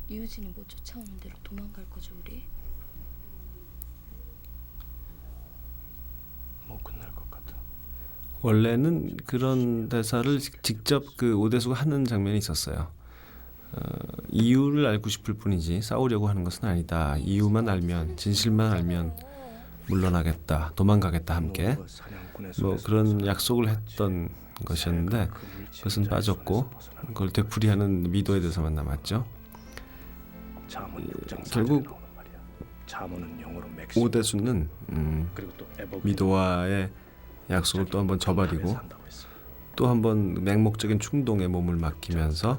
이우진이 못 쫓아오는 대로 도망갈 거죠 우리? 못 끝날 것 같아. 원래는 그런 대사를 직접 그 오대수가 하는 장면이 있었어요. 이유를 알고 싶을 뿐이지 싸우려고 하는 것은 아니다. 이유만 알면, 진실만 알면 물러나겠다, 도망가겠다 함께. 뭐 그런 약속을 했던 것이었는데 그것은 빠졌고 그걸 되풀이하는 미도에 대해서만 남았죠. 결국 오대수는 미도와의 약속을 또 한번 저버리고 또 한번 맹목적인 충동에 몸을 맡기면서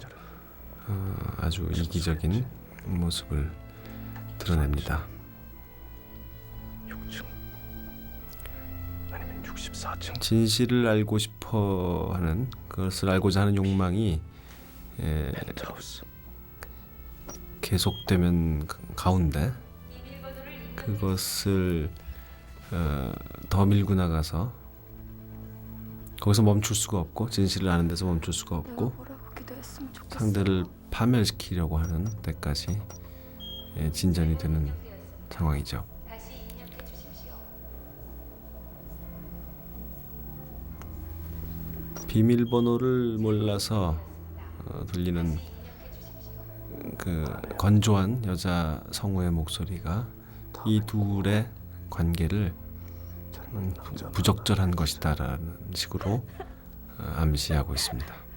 아주 이기적인 모습을 드러냅니다. 6층 아니면 64층. 진실을 알고 싶어하는, 그것을 알고자 하는 욕망이 계속되면 가운데 그것을 더 밀고 나가서 거기서 멈출 수가 없고, 진실을 아는 데서 멈출 수가 없고, 상대를 파멸시키려고 하는 데까지 진전이 되는 상황이죠. 비밀번호를 몰라서 들리는 그 건조한 여자 성우의 목소리가 이 둘의 관계를 부적절한 것이다라는 식으로 암시하고 있습니다.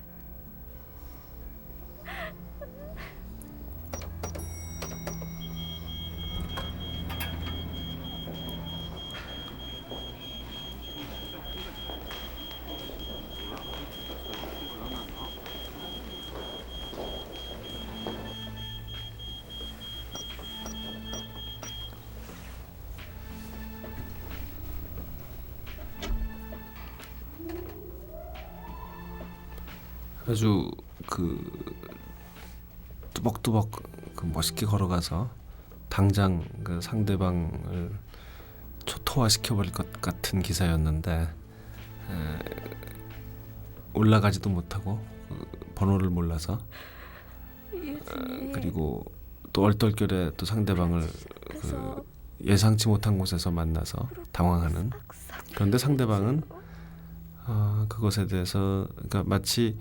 아주 그 뚜벅뚜벅 그 멋있게 걸어가서 당장 그 상대방을 초토화시켜 버릴 것 같은 기사였는데 올라가지도 못하고 번호를 몰라서 그리고 또 얼떨결에 또 상대방을 그 예상치 못한 곳에서 만나서 당황하는. 그런데 상대방은 그것에 대해서, 그러니까 마치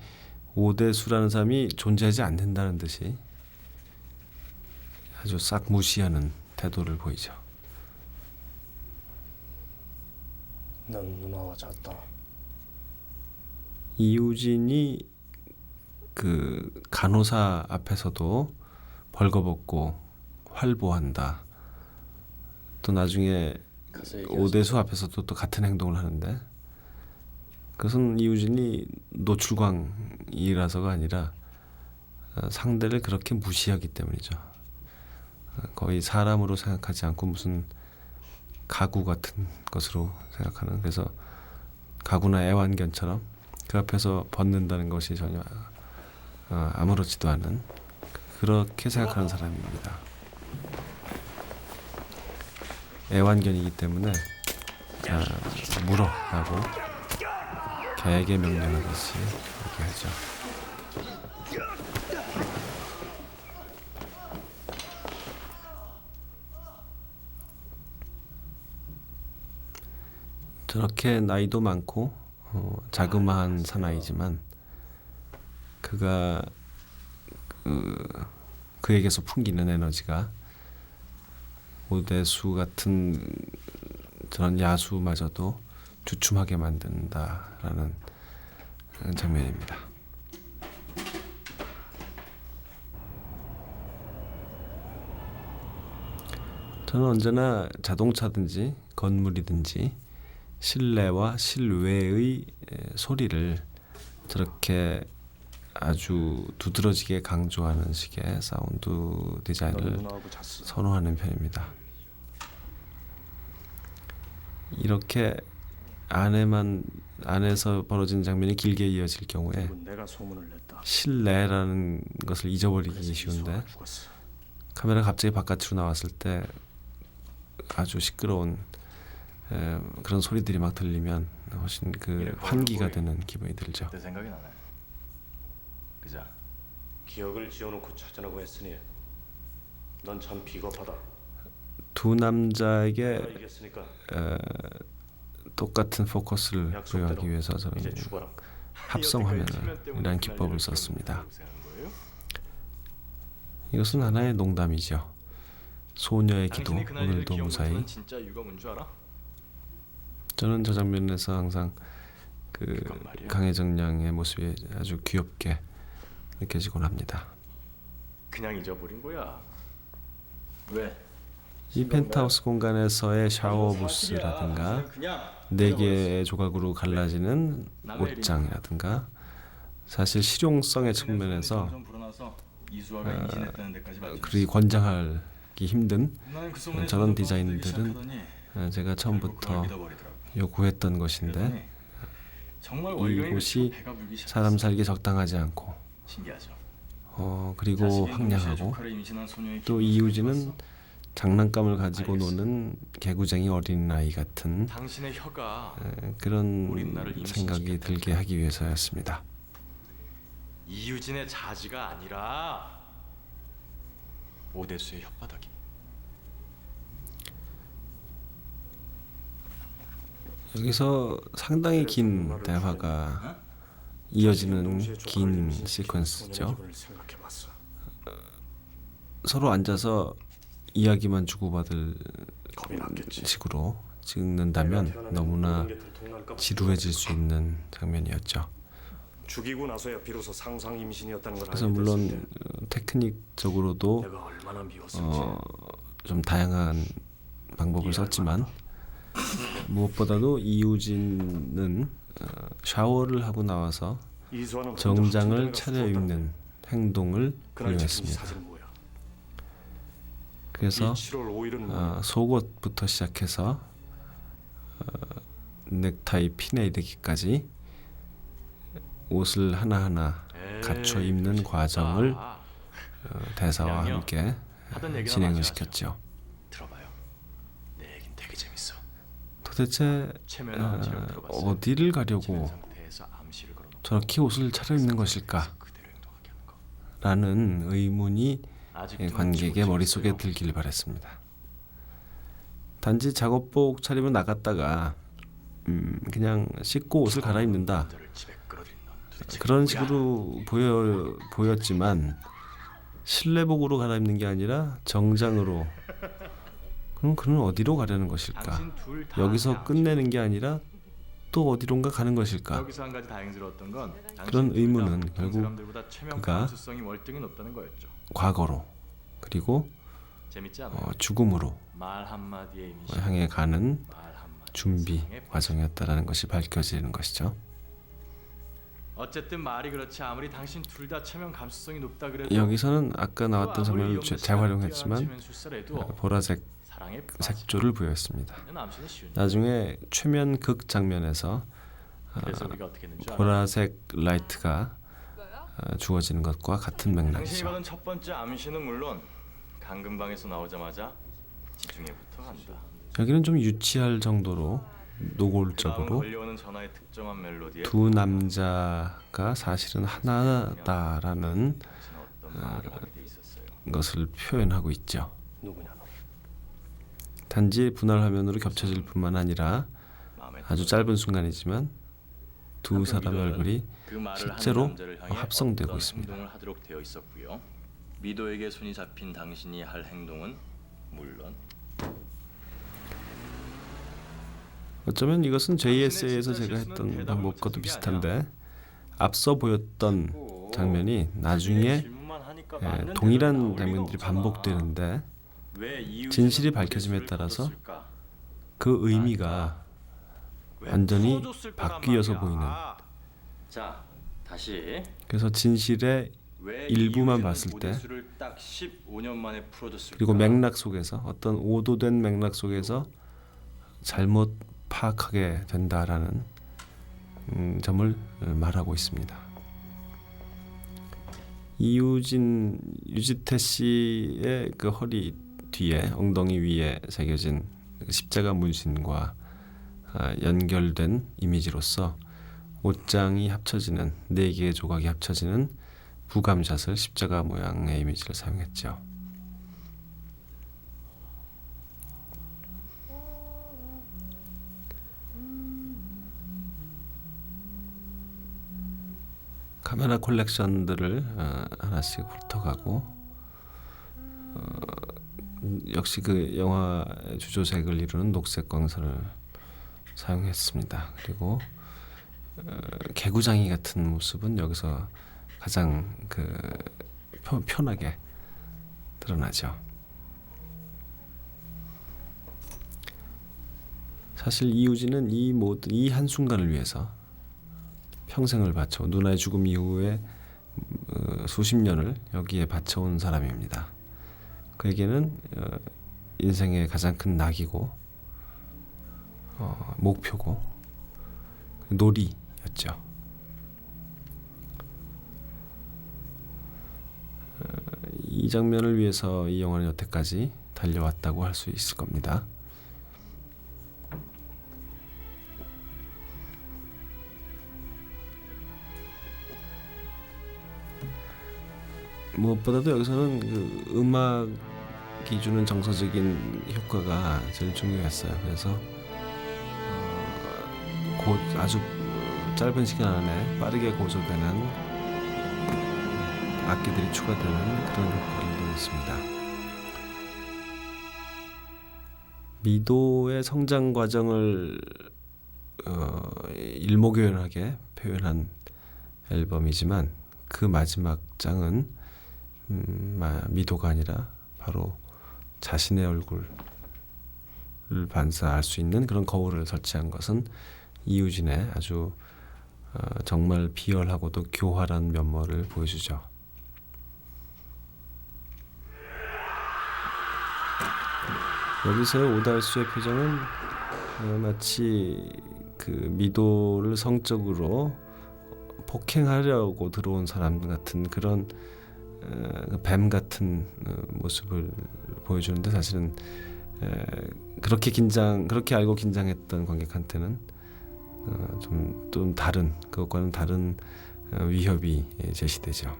오대수라는 사람이 존재하지 않는다는 듯이 아주 싹 무시하는 태도를 보이죠. 난 누나와 잤다. 이우진이 그 간호사 앞에서도 벌거벗고 활보한다. 또 나중에 오대수 앞에서도 또 같은 행동을 하는데, 그것은 이우진이 노출광이라서가 아니라 상대를 그렇게 무시하기 때문이죠. 거의 사람으로 생각하지 않고 무슨 가구 같은 것으로 생각하는, 그래서 가구나 애완견처럼 그 앞에서 벗는다는 것이 전혀 아무렇지도 않은, 그렇게 생각하는 사람입니다. 애완견이기 때문에 물어라고 개에게 명령하듯이 얘기하죠. 저렇게 나이도 많고 자그마한 사나이지만 그가 그에게서 풍기는 에너지가 오대수 같은 저런 야수마저도 주춤하게 만든다라는 장면입니다. 저는 언제나 자동차든지 건물이든지 실내와 실외의 소리를 저렇게 아주 두드러지게 강조하는 식의 사운드 너는 디자인을 누나하고 잤어. 선호하는 편입니다. 이렇게 안에서 벌어진 장면이 길게 이어질 경우에 그건 내가 소문을 냈다. 실내라는 것을 잊어버리기 그래서 쉬운데 이수아가 죽었어. 카메라가 갑자기 바깥으로 나왔을 때 아주 시끄러운 그런 소리들이 막 들리면 훨씬 그 환기가 되는 기분이 들죠. 내 생각이 나네. 그자. 기억을 지어놓고 찾아나고 했으니 넌 참 비겁하다. 두 남자에게 내가 이겼으니까 똑같은 포커스를 약속대로 부여하기 위해서 저는 이제 죽어라. 합성 화면이라는 기법을 썼습니다. 이것은 하나의 농담이죠. 소녀의 기도, 당신이 그날 오늘도 일을 무사히. 기억 못하면 진짜 유가 뭔 줄 알아? 저는 저 장면에서 항상 그 그건 말이야. 강혜정 양의 모습이 아주 귀엽게 느껴지곤 합니다. 그냥 잊어버린 거야. 왜? 이 펜트하우스 공간에서의 샤워 부스라든가 그냥 4개의 조각으로 갈라지는 옷장이라든가 사실 실용성의 측면에서 점점 불어나서 이수아가 임신했다는 데까지 그리 권장하기 힘든 나는 그 소문에 저런 젖어 디자인들은 시작하더니 제가 처음부터 결국 그걸 믿어버리더라고. 요구했던 것인데 그러더니 정말 월경이 이곳이 배가 불기 시작했어. 사람 살기 적당하지 않고 신기하죠. 그리고 자식인 동시에 황량하고 조카를 임신한 소녀의 또 기분을 이유진은 들었어. 장난감을 가지고 알겠어. 노는 개구쟁이 어린아이 같은 당신의 혀가 그런 우린 나를 생각이 임신시켰다. 들게 하기 위해서였습니다. 이유진의 자지가 아니라 오대수의 혓바닥이. 여기서 상당히 긴 대화가 이어지는 긴 시퀀스죠. 생각해봤어. 서로 앉아서 이야기만 주고받을 겁이 났겠지. 식으로 찍는다면 너무나 지루해질 수 있는 장면이었죠. 죽이고 나서야 비로소 상상 임신이었다는 걸 그래서 알게 물론 됐을 때 테크닉적으로도 내가 얼마나 미웠을지. 좀 다양한 방법을 썼지만 무엇보다도 이우진은 샤워를 하고 나와서 이수아는 정장을 차려입는 행동을 그날 찍힌 이 보였습니다. 사진은 뭐야? 그래서 7월 5일은 뭐야? 속옷부터 시작해서 넥타이 피내리기까지 옷을 하나하나 갖춰 입는 과정을 대사와 그냥요. 함께 하던 얘기나 진행을 마저 시켰죠. 들어봐요. 내 얘긴 되게 재밌어. 도대체 체면은 암시를 들어봤어요. 어디를 가려고 체면 상태에서 암시를 걸어놓고 저렇게 옷을 차려입는 것일까? 그대로 행동하게 하는 거. 라는 의문이 아직도 관객의 놓치고 머릿속에 있어요. 들길 바랬습니다. 단지 작업복 차림을 나갔다가 그냥 씻고 옷을 갈아입는다 남자를 집에 끌어들인 넌 도대체 그런 누구야? 식으로 보였지만 실내복으로 갈아입는 게 아니라 정장으로. 그럼 그는 어디로 가려는 것일까? 당신 둘다 여기서 그냥 끝내는 게 아니라 또 어디론가 가는 것일까? 여기서 한 가지 다행스러웠던 건 그런 당신 의문은 둘다 결국 사람들보다 체면 그가 감수성이 월등히 높다는 거였죠. 과거로 그리고 재밌지 않아요? 죽음으로 말 한마디에 이미 향해 가는 말 한마디 준비 사랑에 빠져. 과정이었다라는 것이 밝혀지는 것이죠. 어쨌든 말이 그렇지 아무리 당신 둘 다 체면 감수성이 높다 그래도 여기서는 아까 나왔던 장면을 재활용했지만 보라색 사랑에 색조를 부여했습니다. 암시는 쉬운. 나중에 최면 극 장면에서 그래서 우리가 어떻게 했는지 알아? 보라색 라이트가 주어지는 것과 같은 당신이 맥락이죠. 받은 첫 번째 암시는 물론 강금방에서 나오자마자 지중해부터 간다. 여기는 좀 유치할 정도로 그다음 노골적으로 걸려오는 전화의 특정한 멜로디에 두 남자가 사실은 하나다라는 당신은 어떤 말을 하게 돼 있었어요. 것을 표현하고 있죠. 누구냐 너? 단지 분할 화면으로 겹쳐질 뿐만 아니라 마음에 아주 짧은 순간이지만 두 사람의 얼굴이 그 말을 실제로 하는 남자를 향해 합성되고 어떤 있습니다. 행동을 하도록 되어 있었고요. 미도에게 손이 잡힌 당신이 할 행동은 물론 어쩌면 이것은 JSA에서 제가 했던 방법과도 비슷한데 앞서 보였던 장면이 나중에 질문만 하니까 맞는 동일한 대답이 나올 리가 장면들이 없잖아. 반복되는데 왜 이유진은 진실이 프로듀스를 밝혀짐에 따라서 거뒀을까? 그 의미가 왜 완전히 풀어줬을 거란 바뀌어서 말이야. 보이는. 자, 다시 그래서 진실의 왜 일부만 이유진은 봤을 때 오대수를 딱 15년 만에 풀어줬을까? 그리고 맥락 속에서 어떤 오도된 맥락 속에서 잘못 파악하게 된다라는 점을 말하고 있습니다. 유지태 씨의 그 허리 뒤에 엉덩이 위에 새겨진 십자가 문신과 연결된 이미지로서 옷장이 합쳐지는 4개의 조각이 합쳐지는 부감샷을 십자가 모양의 이미지를 사용했죠. 카메라 콜렉션들을 하나씩 훑어가고 역시 그 영화 주조색을 이루는 녹색 광선을 사용했습니다. 그리고 개구장이 같은 모습은 여기서 가장 편하게 드러나죠. 사실 이우진은 이 한순간을 위해서 평생을 바쳐 누나의 죽음 이후에 수십 년을 여기에 바쳐온 사람입니다. 그에게는 인생의 가장 큰 낙이고 목표고 놀이였죠. 이 장면을 위해서 이 영화는 여태까지 달려왔다고 할 수 있을 겁니다. 무엇보다도 여기서는 그 음악이 주는 정서적인 효과가 제일 중요했어요. 그래서 아주 짧은 시간 안에 빠르게 고조되는 악기들이 추가되는 그런 효과를 넣었습니다. 미도의 성장 과정을 일목요연하게 표현한 앨범이지만 그 마지막 장은 미도가 아니라 바로 자신의 얼굴을 반사할 수 있는 그런 거울을 설치한 것은 이우진의 아주 정말 비열하고도 교활한 면모를 보여주죠. 여기서의 오달수의 표정은 마치 그 미도를 성적으로 폭행하려고 들어온 사람 같은 그런 뱀 같은 모습을 보여주는데 사실은 그렇게 알고 긴장했던 관객한테는 좀 다른 그것과는 다른 위협이 제시되죠.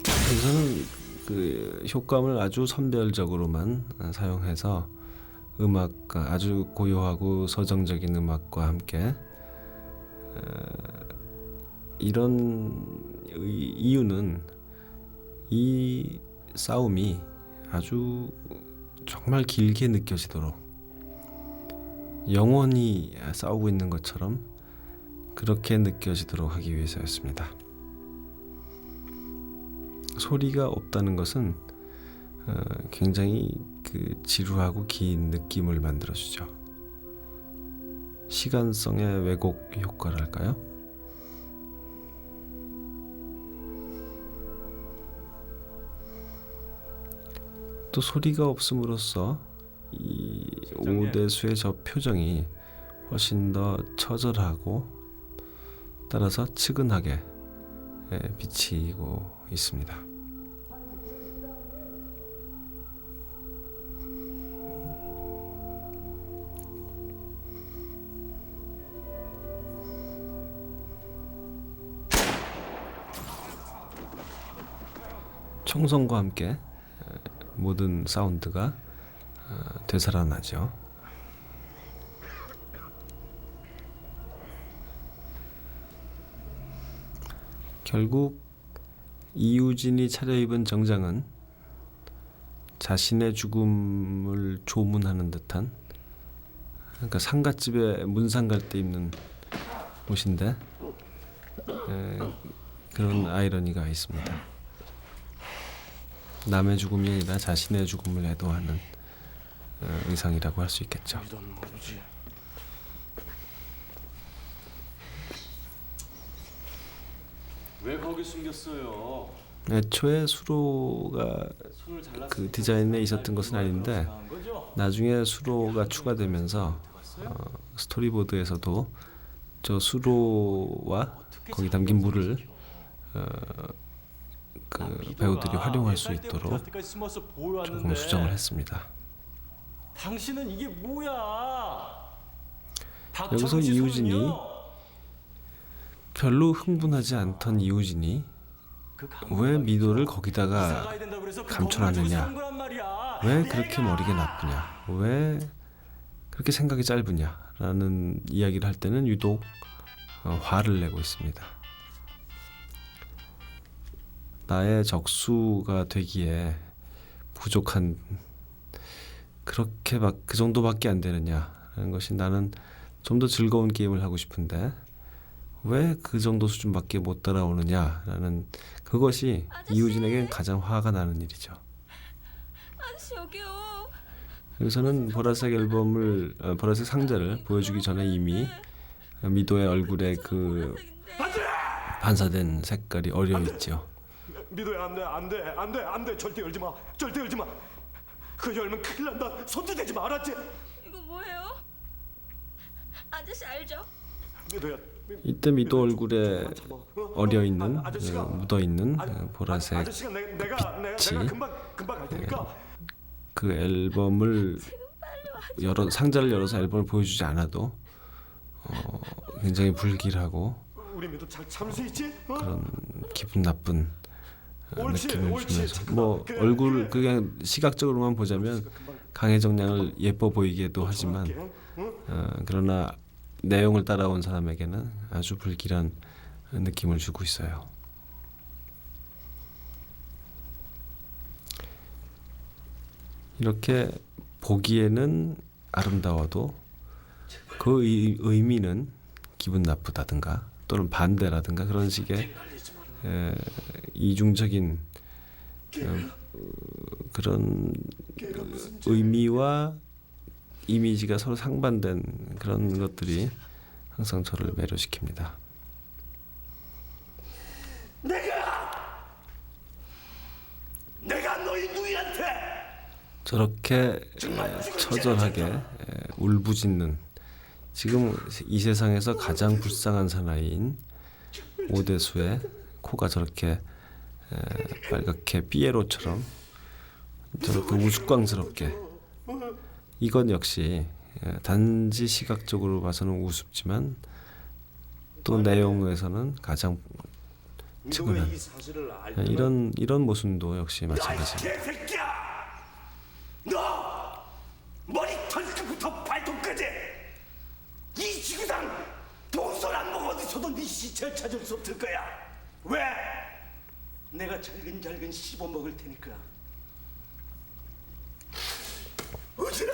여기서는 그 효과음을 아주 선별적으로만 사용해서 음악과 아주 고요하고 서정적인 음악과 함께 이런 이유는 이 싸움이 아주 정말 길게 느껴지도록 영원히 싸우고 있는 것처럼 그렇게 느껴지도록 하기 위해서였습니다. 소리가 없다는 것은 굉장히 그 지루하고 긴 느낌을 만들어주죠. 시간성의 왜곡 효과랄까요? 또 소리가 없음으로써 이 오대수의 저 표정이 훨씬 더 처절하고 따라서 측은하게 비치고 있습니다. 총성과 함께 모든 사운드가 되살아나죠. 결국 이우진이 차려입은 정장은 자신의 죽음을 조문하는 듯한, 그러니까 상갓집에 문상 갈 때 입는 옷인데 그런 아이러니가 있습니다. 남의 죽음이 아니라 자신의 죽음을 애도하는 의상이라고 할 수 있겠죠. 왜 거기 숨겼어요? 애초에 수로가 그 디자인에 있었던 것은 아닌데 나중에 수로가 추가되면서 스토리보드에서도 저 수로와 거기 담긴 물을 그 배우들이 활용할 수 있도록 조금 수정을 했습니다. 당신은 이게 뭐야? 여기서 이우진이 별로 흥분하지 않던 이우진이 왜 미도를 거기다가 감춰놨느냐, 왜 그렇게 머리가 나쁘냐, 왜 그렇게 생각이 짧으냐라는 이야기를 할 때는 유독 화를 내고 있습니다. 나의 적수가 되기에 부족한, 그렇게 막 그 정도밖에 안 되느냐라는 것이, 나는 좀 더 즐거운 게임을 하고 싶은데 왜 그 정도 수준밖에 못 따라오느냐라는 그것이 이우진에겐 가장 화가 나는 일이죠. 아저씨 여기요. 여기서는 보라색 앨범을, 보라색 상자를 보여주기 전에 이미 미도의 얼굴에 그 반사된 색깔이 어려 있죠. 미도야, 안돼, 절대 열지 마, 절대 열지 마. 그 열면 큰일 난다. 손도 대지 마, 알았지? 이거 뭐예요? 아저씨 알죠? 미도야. 이때 미도 얼굴에 어려 있는, 묻어 있는 보라색 아저씨가 내가 빛이 금방 갈 테니까. 그 앨범을 상자를 열어서 앨범을 보여주지 않아도 굉장히 불길하고 우리 미도 잘 참을 수 있지? 그런 기분 나쁜 느낌을 옳지. 주면서, 뭐 얼굴 그냥 시각적으로만 보자면 강혜정양을 예뻐 보이기도 하지만 그러나 내용을 따라온 사람에게는 아주 불길한 느낌을 주고 있어요. 이렇게 보기에는 아름다워도 그 의미는 기분 나쁘다든가 또는 반대라든가 그런 식의 이중적인 그런 의미와 이미지가 서로 상반된 그런 것들이 항상 저를 매료시킵니다. 내가 너희 누이한테 저렇게 처절하게 울부짖는, 지금 이 세상에서 가장 불쌍한 사나이인 오대수의 코가 저렇게 빨갛게 피에로처럼 저렇게 우스꽝스럽게, 이건 역시 단지 시각적으로 봐서는 우습지만 또 내용에서는 가장 측은한 이런 모순도 역시 마찬가지입니다. 개새끼야! 너 머리털끝부터 발톱까지 이 지구상 동선 안 보고 어디서도 네 시체를 찾을 수 없을 거야. 왜? 내가 잘근잘근 씹어 먹을 테니까.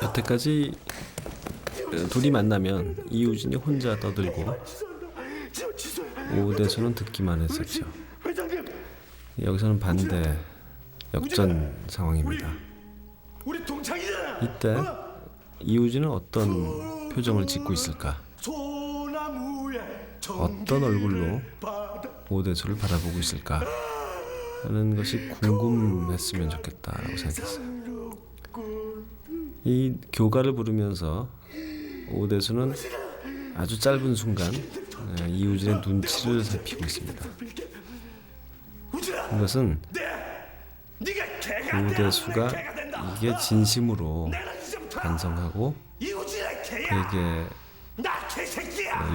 여태까지 둘이 만나면 이우진이 혼자 떠들고 오대수는 듣기만 했었죠. 여기서는 반대, 역전 상황입니다. 우리 동창이잖아. 이때 이우진은 어떤 표정을 짓고 있을까? 어떤 얼굴로 오대수를 바라보고 있을까? 하는 것이 궁금했으면 좋겠다라고 생각했어요. 이 교가를 부르면서 오대수는 아주 짧은 순간 이우진의 눈치를 살피고 있습니다. 이것은 오대수가 이게 진심으로 반성하고 그에게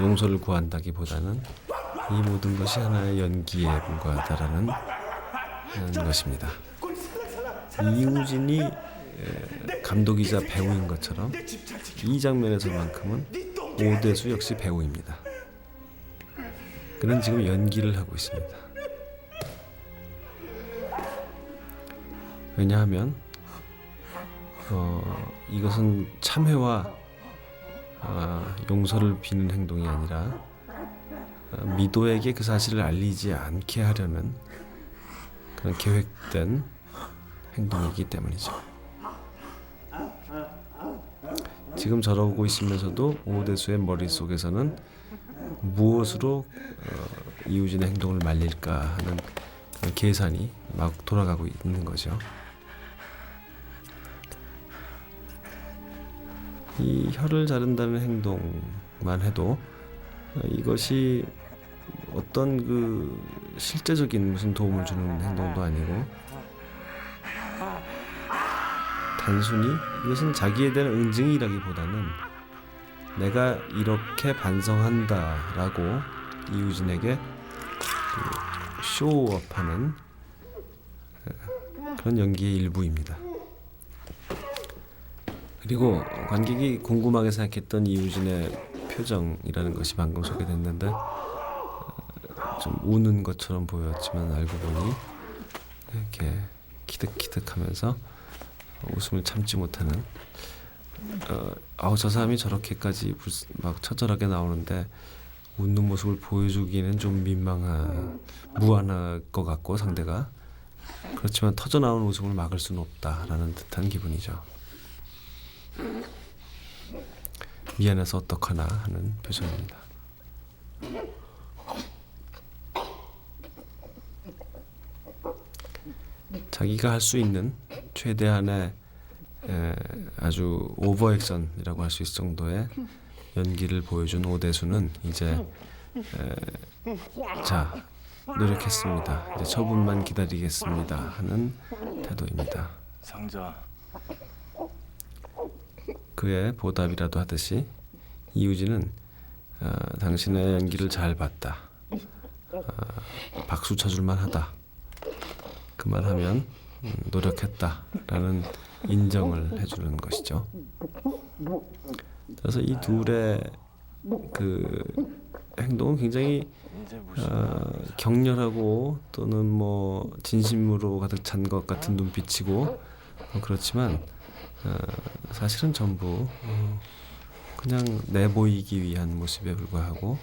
용서를 구한다기보다는 이 모든 것이 하나의 연기에 불과하다라는 것입니다. 이우진이 감독이자 배우인 것처럼 이 장면에서만큼은 오대수 역시 배우입니다. 그는 지금 연기를 하고 있습니다. 왜냐하면 이것은 참회와 용서를 비는 행동이 아니라 미도에게 그 사실을 알리지 않게 하려는 그런 계획된 행동이기 때문이죠. 지금 저러고 있으면서도 오대수의 머릿속에서는 무엇으로 이우진의 행동을 말릴까 하는 그런 계산이 막 돌아가고 있는 거죠. 이 혀를 자른다는 행동만 해도 이것이 어떤 그 실제적인 무슨 도움을 주는 행동도 아니고 단순히 이것은 자기에 대한 응징이라기보다는 내가 이렇게 반성한다라고 이우진에게 그 쇼업하는 그런 연기의 일부입니다. 그리고 관객이 궁금하게 생각했던 이우진의 표정이라는 것이 방금 소개됐는데 좀 우는 것처럼 보였지만 알고 보니 이렇게 키득키득하면서 웃음을 참지 못하는 저 사람이 저렇게까지 막 처절하게 나오는데 웃는 모습을 보여주기는 좀 무안할 것 같고 상대가 그렇지만 터져나오는 웃음을 막을 수는 없다라는 듯한 기분이죠. 미안해서 어떡하나 하는 표정입니다. 자기가 할 수 있는 최대한의 아주 오버액션이라고 할 수 있을 정도의 연기를 보여준 오대수는 이제 자 노력했습니다. 이제 처분만 기다리겠습니다 하는 태도입니다. 상자. 그의 보답이라도 하듯이 이우진은 당신의 연기를 잘 봤다. 박수 쳐줄만 하다. 그 말하면 노력했다라는 인정을 해주는 것이죠. 그래서 이 둘의 그 행동은 굉장히 격렬하고 또는 뭐 진심으로 가득 찬 것 같은 눈빛이고 그렇지만 사실은 전부 그냥 내보이기 위한 모습에 불과하고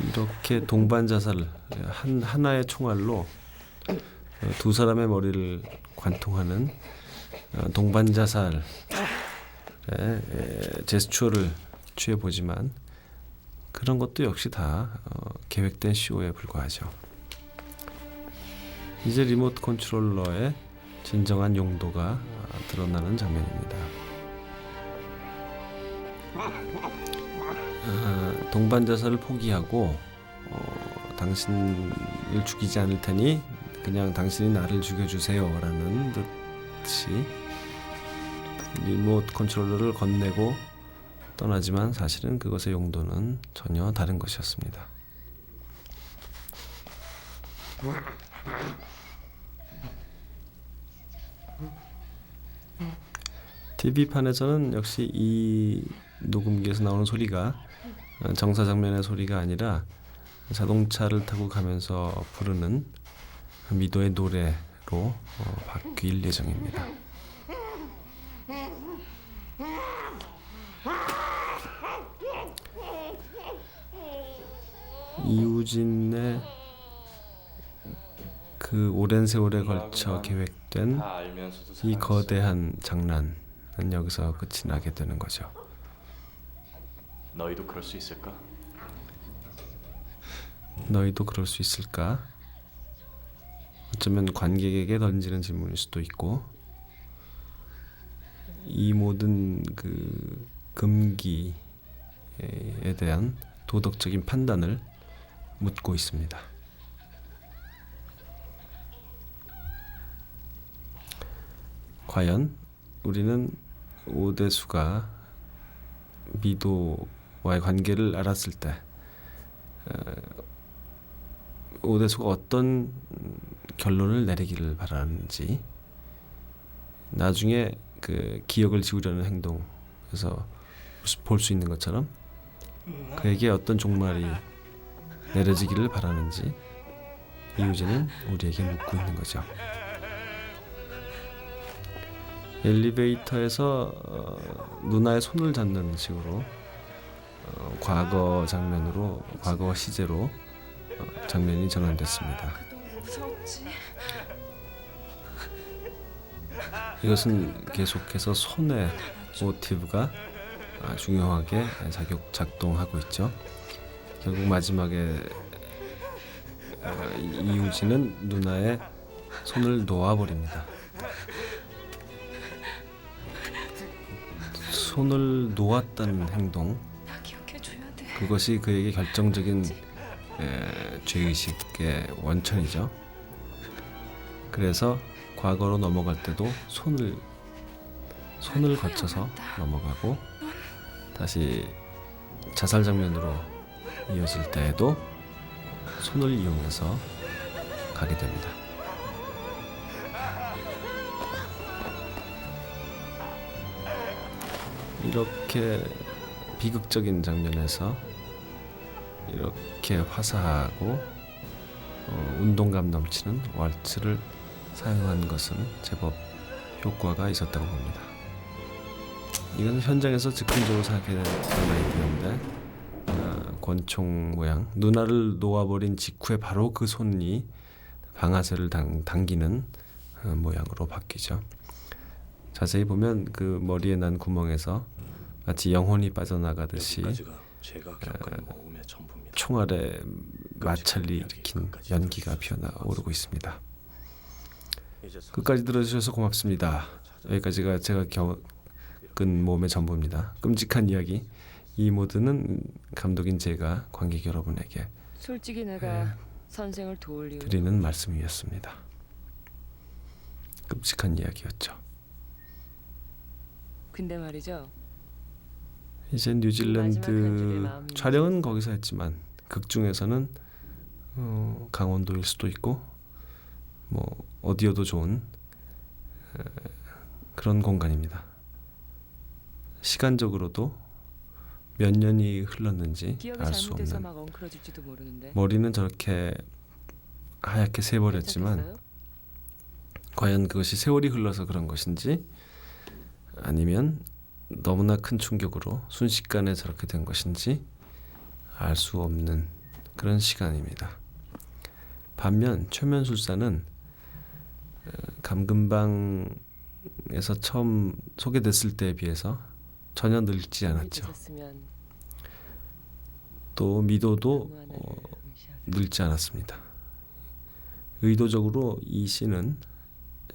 이렇게 동반자살을 하나의 총알로 두 사람의 머리를 관통하는 동반자살의 제스처를 취해보지만 그런 것도 역시 다 계획된 쇼에 불과하죠. 이제 리모트 컨트롤러의 진정한 용도가 드러나는 장면입니다. 동반자살을 포기하고 당신을 죽이지 않을 테니 그냥 당신이 나를 죽여주세요 라는 듯이 리모트 컨트롤러를 건네고 떠나지만 사실은 그것의 용도는 전혀 다른 것이었습니다. TV판에서는 역시 이 녹음기에서 나오는 소리가 정사 장면의 소리가 아니라 자동차를 타고 가면서 부르는 미도의 노래로 바뀔 예정입니다. 이우진의 그 오랜 세월에 걸쳐 계획된 이 거대한 장난은 여기서 끝이 나게 되는 거죠. 너희도 그럴 수 있을까? 너희도 그럴 수 있을까? 어쩌면 관객에게 던지는 질문일 수도 있고 이 모든 그 금기에 대한 도덕적인 판단을 묻고 있습니다. 과연 우리는 오대수가 미도와의 관계를 알았을 때 오대수가 어떤 결론을 내리기를 바라는지 나중에 그 기억을 지우려는 행동에서 볼 수 있는 것처럼 그에게 어떤 종말이 내려지기를 바라는지 이우진은 우리에게 묻고 있는 거죠. 엘리베이터에서 누나의 손을 잡는 식으로 과거 장면으로 과거 시제로 장면이 전환됐습니다. 무서웠지. 이것은 계속해서 손의 모티브가 중요하게 작동하고 있죠. 결국 마지막에 이우진은 누나의 손을 놓아버립니다. 손을 놓았다는 행동, 나 기억해줘야 돼. 그것이 그에게 결정적인 죄의식의 원천이죠. 그래서 과거로 넘어갈 때도 손을 거쳐서 넘어가고 다시 자살 장면으로 이어질 때에도 손을 이용해서 가게 됩니다. 이렇게 비극적인 장면에서 이렇게 화사하고 운동감 넘치는 왈츠를 사용한 것은 제법 효과가 있었다고 봅니다. 이건 현장에서 즉흥적으로 생각해낸 아이디어인데 권총 모양, 누나를 놓아버린 직후에 바로 그 손이 방아쇠를 당기는 모양으로 바뀌죠. 자세히 보면 그 머리에 난 구멍에서 마치 영혼이 빠져나가듯이 총알에 마찰이 일으킨 연기가 피어나오르고 있습니다. 끝까지 들어주셔서 고맙습니다. 여기까지가 제가 겪은 몸의 전부입니다. 끔찍한 이야기. 이 모드는 감독인 제가 관객 여러분에게 솔직히 내가 선생을 도울 이유 드리는 말씀이었습니다. 끔찍한 이야기였죠. 근데 말이죠. 이제 마지막 한 줄의 뉴질랜드 마음이 촬영은 거기서 했지만 극 중에서는 강원도일 수도 있고 뭐 어디여도 좋은 그런 공간입니다. 시간적으로도 몇 년이 흘렀는지 기억이 알 수 잘못돼서 없는 막 엉클어질지도 모르는데. 머리는 저렇게 하얗게 새버렸지만 괜찮겠어요? 과연 그것이 세월이 흘러서 그런 것인지 아니면 너무나 큰 충격으로 순식간에 저렇게 된 것인지 알 수 없는 그런 시간입니다. 반면 최면술사는 감금방에서 처음 소개됐을 때에 비해서 전혀 늙지 않았죠. 잊었으면 또 미도도 아무 하나를 응시하세요. 늙지 않았습니다. 의도적으로 이 씬은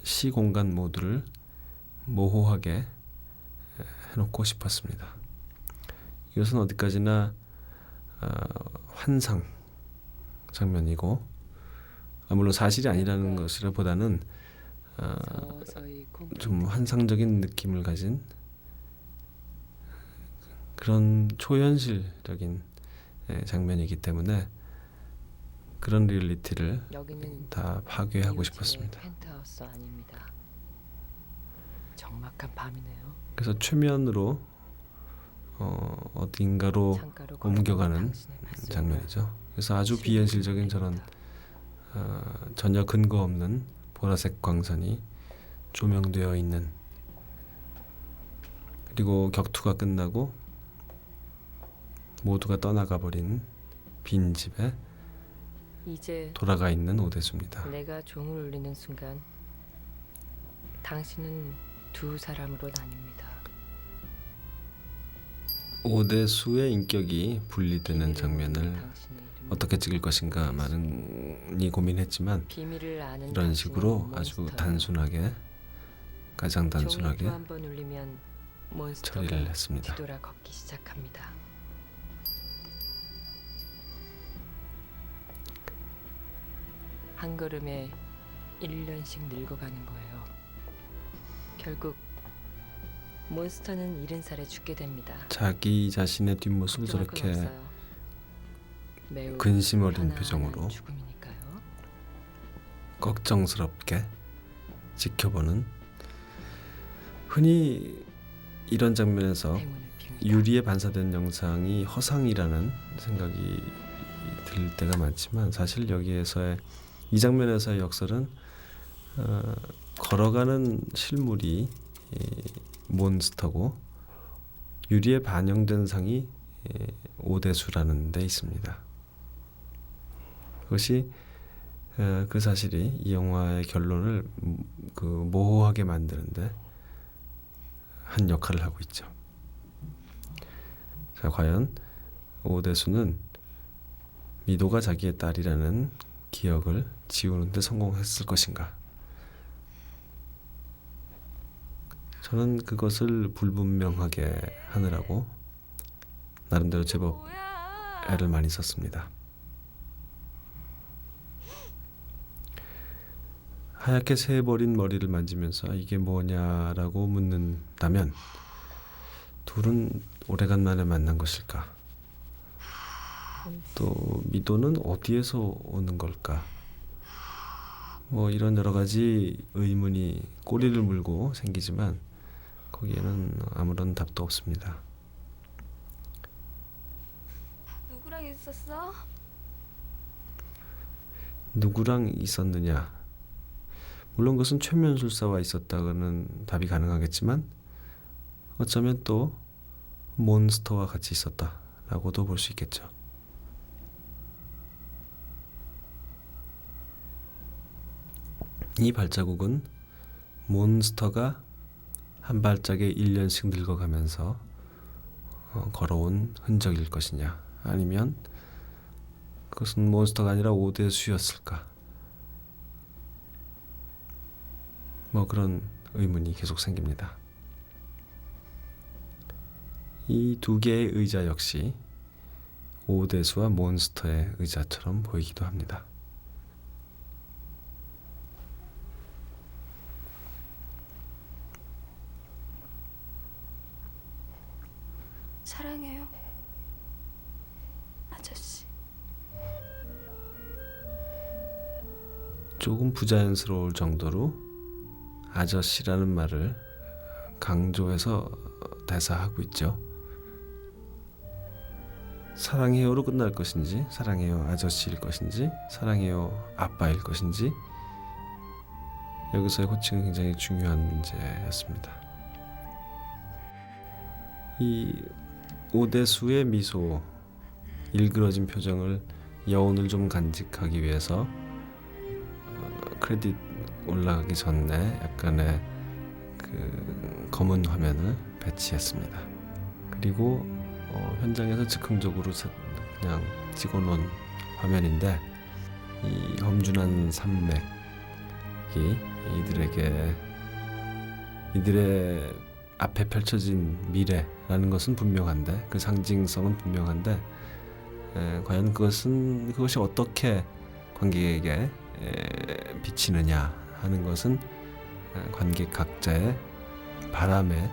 시공간 모두를 모호하게 해놓고 싶었습니다. 이것은 어디까지나 환상 장면이고 물론 사실이 아니라는 것이라보다는 서서히 좀 환상적인 느낌을 가진 그런 초현실적인 장면이기 때문에 그런 리얼리티를 여기는 다 파괴하고 이웃집의 싶었습니다. 펜트하우스 아닙니다. 적막한 밤이네요. 그래서 최면으로 어딘가로 창가로 옮겨가는 걸어가는 당신의 발소리가 장면이죠. 그래서 아주 비현실적인 저런 전혀 근거 없는 보라색 광선이 조명되어 있는 그리고 격투가 끝나고 모두가 떠나가 버린 빈 집에 이제 돌아가 있는 오대수입니다. 내가 종을 울리는 순간 당신은 두 사람으로 나뉩니다. 오대수의 인격이 분리되는 비밀을 장면을 모르는 당신의 이름은 어떻게 찍을 것인가 많이 고민했지만 비밀을 아는 이런 당신은 식으로 아주 몬스터예요. 단순하게 가장 단순하게 종이 또 한 번 울리면 몬스터가 처리를 했습니다. 뒤돌아 걷기 시작합니다. 한 걸음에 1년씩 늙어가는 거예요. 결국 몬스터는 70살에 죽게 됩니다. 자기 자신의 뒷모습을 걱정할 건 저렇게 없어요. 매우 근심 어린 하나하나는 표정으로 죽음이니까요. 걱정스럽게 지켜보는 흔히 이런 장면에서 행운을 빕니다. 유리에 반사된 영상이 허상이라는 생각이 들 때가 많지만 사실 여기에서의 이 장면에서의 역설은 걸어가는 실물이 몬스터고 유리에 반영된 상이 오대수라는 데 있습니다. 그것이 그 사실이 이 영화의 결론을 모호하게 만드는데 한 역할을 하고 있죠. 자, 과연 오대수는 미도가 자기의 딸이라는 기억을 지우는 데 성공했을 것인가? 저는 그것을 불분명하게 하느라고 나름대로 제법 애를 많이 썼습니다. 하얗게 새버린 머리를 만지면서 이게 뭐냐라고 묻는다면 둘은 오래간만에 만난 것일까? 또 미도는 어디에서 오는 걸까? 뭐 이런 여러 가지 의문이 꼬리를 물고 생기지만 거기에는 아무런 답도 없습니다. 누구랑 있었어? 누구랑 있었느냐? 물론 그것은 최면술사와 있었다고는 답이 가능하겠지만 어쩌면 또 몬스터와 같이 있었다라고도 볼 수 있겠죠. 이 발자국은 몬스터가 한 발짝에 1년씩 늙어가면서 걸어온 흔적일 것이냐, 아니면 그것은 몬스터가 아니라 오대수였을까? 뭐 그런 의문이 계속 생깁니다. 이 두 개의 의자 역시 오대수와 몬스터의 의자처럼 보이기도 합니다. 사랑해요, 아저씨. 조금 부자연스러울 정도로 아저씨라는 말을 강조해서 대사하고 있죠. 사랑해요로 끝날 것인지, 사랑해요 아저씨일 것인지, 사랑해요 아빠일 것인지, 여기서의 호칭은 굉장히 중요한 문제였습니다. 이 오대수의 미소, 일그러진 표정을 여운을 좀 간직하기 위해서 크레딧 올라가기 전에 약간의 그 검은 화면을 배치했습니다. 그리고 현장에서 즉흥적으로 그냥 찍어놓은 화면인데 이 험준한 산맥이 이들의 앞에 펼쳐진 미래라는 것은 분명한데, 그 상징성은 분명한데 과연 그것이 어떻게 관객에게 비치느냐 하는 것은 관객 각자의 바람에,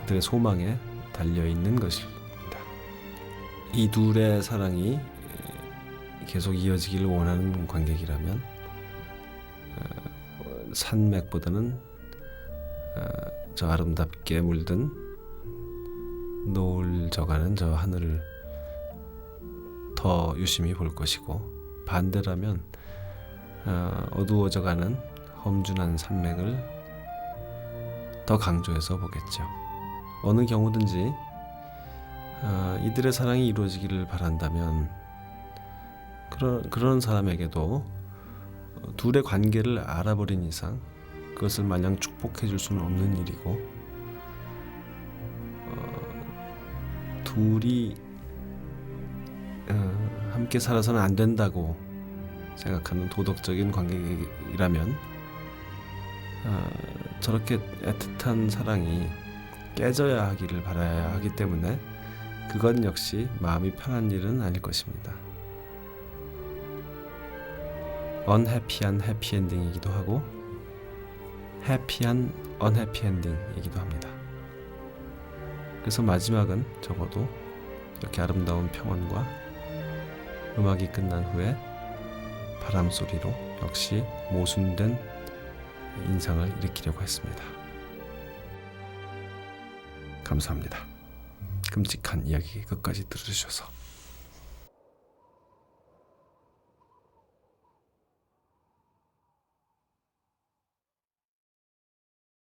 그들의 소망에 달려있는 것입니다. 이 둘의 사랑이 계속 이어지기를 원하는 관객이라면 산맥보다는 저 아름답게 물든 노을 져가는 저 하늘을 더 유심히 볼 것이고, 반대라면 어두워져가는 험준한 산맥을 더 강조해서 보겠죠. 어느 경우든지 이들의 사랑이 이루어지기를 바란다면 그런 사람에게도 둘의 관계를 알아버린 이상 그것을 마냥 축복해 줄 수는 없는 일이고, 둘이 함께 살아서는 안 된다고 생각하는 도덕적인 관계이라면 저렇게 애틋한 사랑이 깨져야 하기를 바라야 하기 때문에 그건 역시 마음이 편한 일은 아닐 것입니다. 언해피한 해피엔딩이기도 하고 해피한 언해피엔딩이기도 합니다. 그래서 마지막은 적어도 이렇게 아름다운 평온과 음악이 끝난 후에 바람 소리로 역시 모순된 인상을 일으키려고 했습니다. 감사합니다. 끔찍한 이야기 끝까지 들어주셔서.